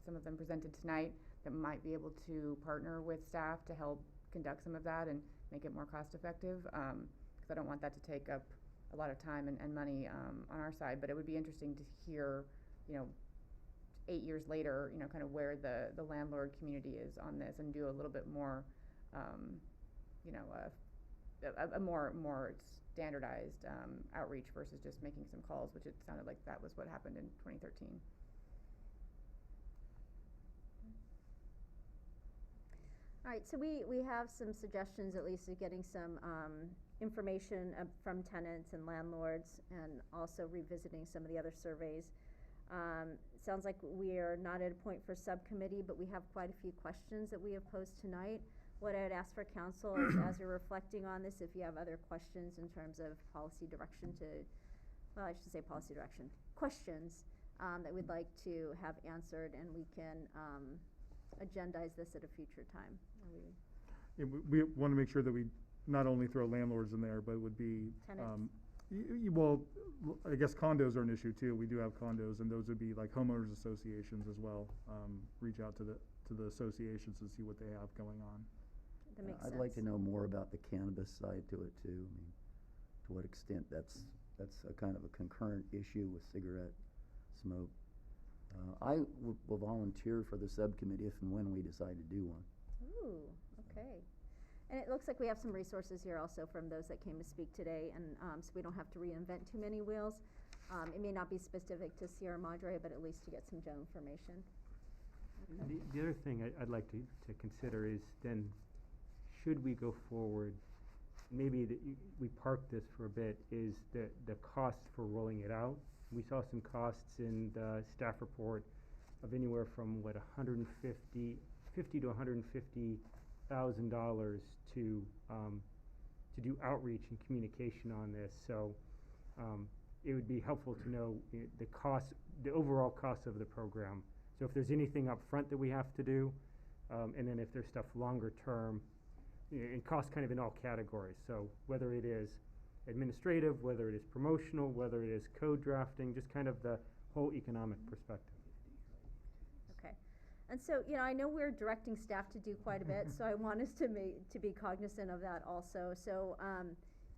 some of them presented tonight, that might be able to partner with staff to help conduct some of that and make it more cost effective. Because I don't want that to take up a lot of time and money on our side. But it would be interesting to hear, 8 years later, kind of where the landlord community is on this, and do a little bit more, a more standardized outreach versus just making some calls, which it sounded like that was what happened in 2013. All right, so we have some suggestions, at least, of getting some information from tenants and landlords, and also revisiting some of the other surveys. Sounds like we are not at a point for subcommittee, but we have quite a few questions that we have posed tonight. What I'd ask for council is, as you're reflecting on this, if you have other questions in terms of policy direction I should say policy direction, questions that we'd like to have answered, and we can agendize this at a future time. Yeah, we want to make sure that we not only throw landlords in there, but it would be Tenants. Well, I guess condos are an issue too. We do have condos, and those would be like homeowners associations as well. Reach out to the associations and see what they have going on. That makes I'd sense. like to know more about the cannabis side to it too. I mean, to what extent that's a kind of a concurrent issue with cigarette smoke. I will volunteer for the subcommittee if and when we decide to do one. Ooh, okay. And it looks like we have some resources here also from those that came to speak today, and so we don't have to reinvent too many wheels. It may not be specific to Sierra Madre, but at least to get some general information. Okay. The other thing I'd like to consider is then, should we go forward, maybe we park this for a bit, is the cost for rolling it out. We saw some costs in the staff report of anywhere from $50 to $150,000 to do outreach and communication on this. So it would be helpful to know the overall cost of the program. So if there's anything up front that we have to do, and then if there's stuff longer term, and cost kind of in all categories. So whether it is administrative, whether it is promotional, whether it is code drafting, just kind of the whole economic perspective. Okay. And so, I know we're directing staff to do quite a bit, so I want us to be cognizant of that also. So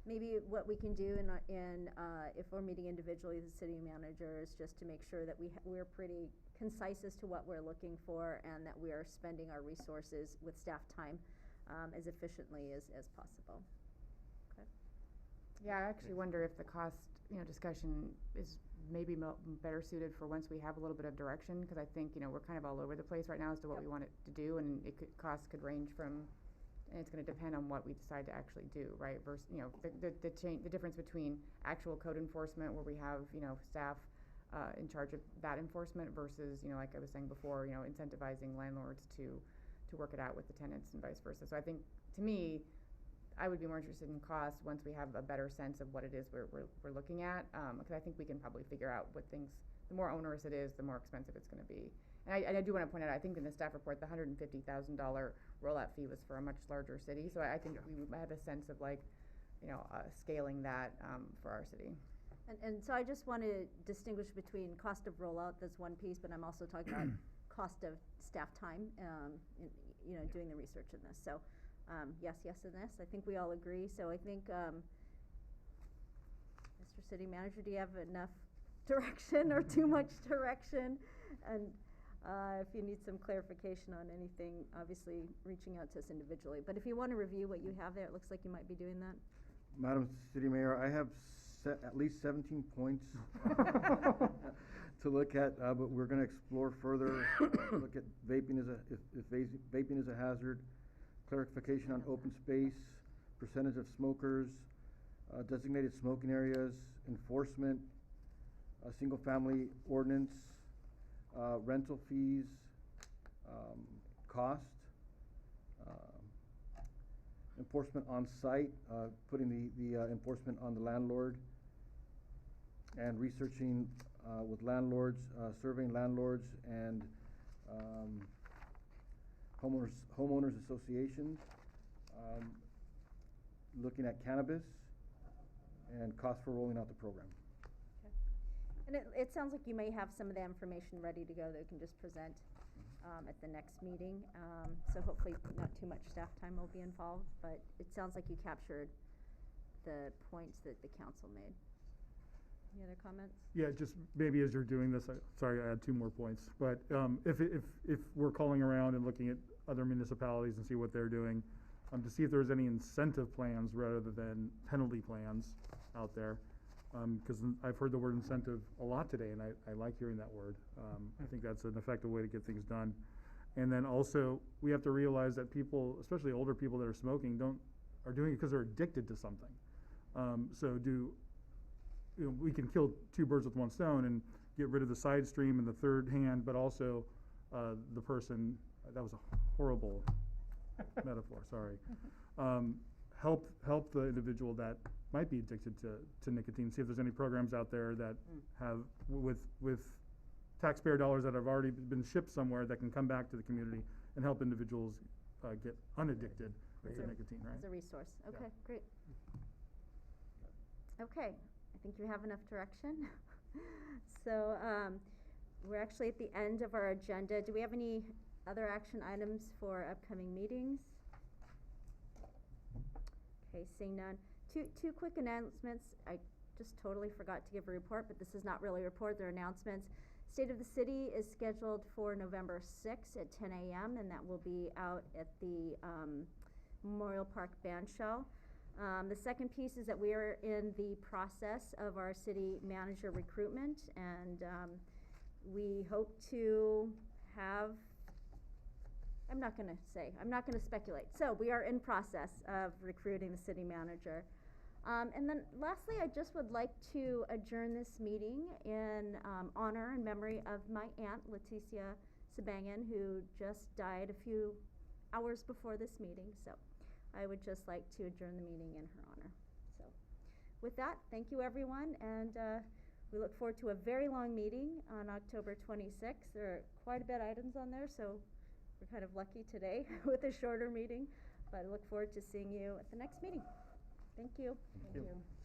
maybe what we can do if we're meeting individually, the city manager, is just to make sure that we're pretty concise as to what we're looking for, and that we are spending our resources with staff time as efficiently as possible. Okay. Yeah, I actually wonder if the cost, discussion is maybe better suited for once we have a little bit of direction, because I think, we're kind of all over the place right now as to what we want it to do, and costs could range from, and it's gonna depend on what we decide to actually do, right? Versus, the difference between actual code enforcement, where we have, staff in charge of that enforcement, versus, like I was saying before, incentivizing landlords to work it out with the tenants and vice versa. So I think, to me, I would be more interested in cost once we have a better sense of what it is we're looking at, because I think we can probably figure out what things, the more onerous it is, the more expensive it's gonna be. And I do wanna point out, I think in the staff report, the $150,000 rollout fee was for a much larger city, so I think we have a sense of scaling that, for our city. And so I just want to distinguish between cost of rollout, that's one piece, but I'm also talking about cost of staff time, doing the research in this. So, yes in this. I think we all agree. So I think, Mr. City Manager, do you have enough direction or too much direction? And if you need some clarification on anything, obviously reaching out to us individually. But if you want to review what you have there, it looks like you might be doing that. Madam City Mayor, I have at least 17 points to look at, but we're gonna explore further, look at vaping if vaping is a hazard, clarification on open space, percentage of smokers, designated smoking areas, enforcement, single-family ordinance, rental fees, cost, enforcement on site, putting the enforcement on the landlord, and researching with landlords, surveying landlords and homeowners associations, looking at cannabis, and cost for rolling out the program. Okay. And it sounds like you may have some of the information ready to go that we can just present at the next meeting. So hopefully not too much staff time will be involved, but it sounds like you captured the points that the council made. Any other comments? Yeah, just maybe as you're doing this, sorry, I had two more points. But if we're calling around and looking at other municipalities and see what they're doing, to see if there's any incentive plans rather than penalty plans out there. Because I've heard the word incentive a lot today, and I like hearing that word. I think that's an effective way to get things done. And then also, we have to realize that people, especially older people that are smoking, are doing it because they're addicted to something. We can kill two birds with one stone and get rid of the side stream and the third hand, but also the person, that was a horrible metaphor, sorry. Help the individual that might be addicted to nicotine, see if there's any programs out there that have, with taxpayer dollars that have already been shipped somewhere, that can come back to the community and help individuals get unaddicted to nicotine, right? As a resource. Okay, Yeah. great. Okay, I think you have enough direction. So we're actually at the end of our agenda. Do we have any other action items for upcoming meetings? Okay, seeing none. Two quick announcements. I just totally forgot to give a report, but this is not really a report, they're announcements. State of the City is scheduled for November 6th at 10 a.m., and that will be out at the Memorial Park Band Shell. The second piece is that we are in the process of our city manager recruitment, and we hope to have, I'm not gonna speculate. So we are in process of recruiting the city manager. And then lastly, I just would like to adjourn this meeting in honor and memory of my aunt, Leticia Sabangan, who just died a few hours before this meeting. So I would just like to adjourn the meeting in her honor. So with that, thank you everyone, and we look forward to a very long meeting on October 26th. There are quite a bit of items on there, so we're kind of lucky today with a shorter meeting, but I look forward to seeing you at the next meeting. Thank you. Thank you.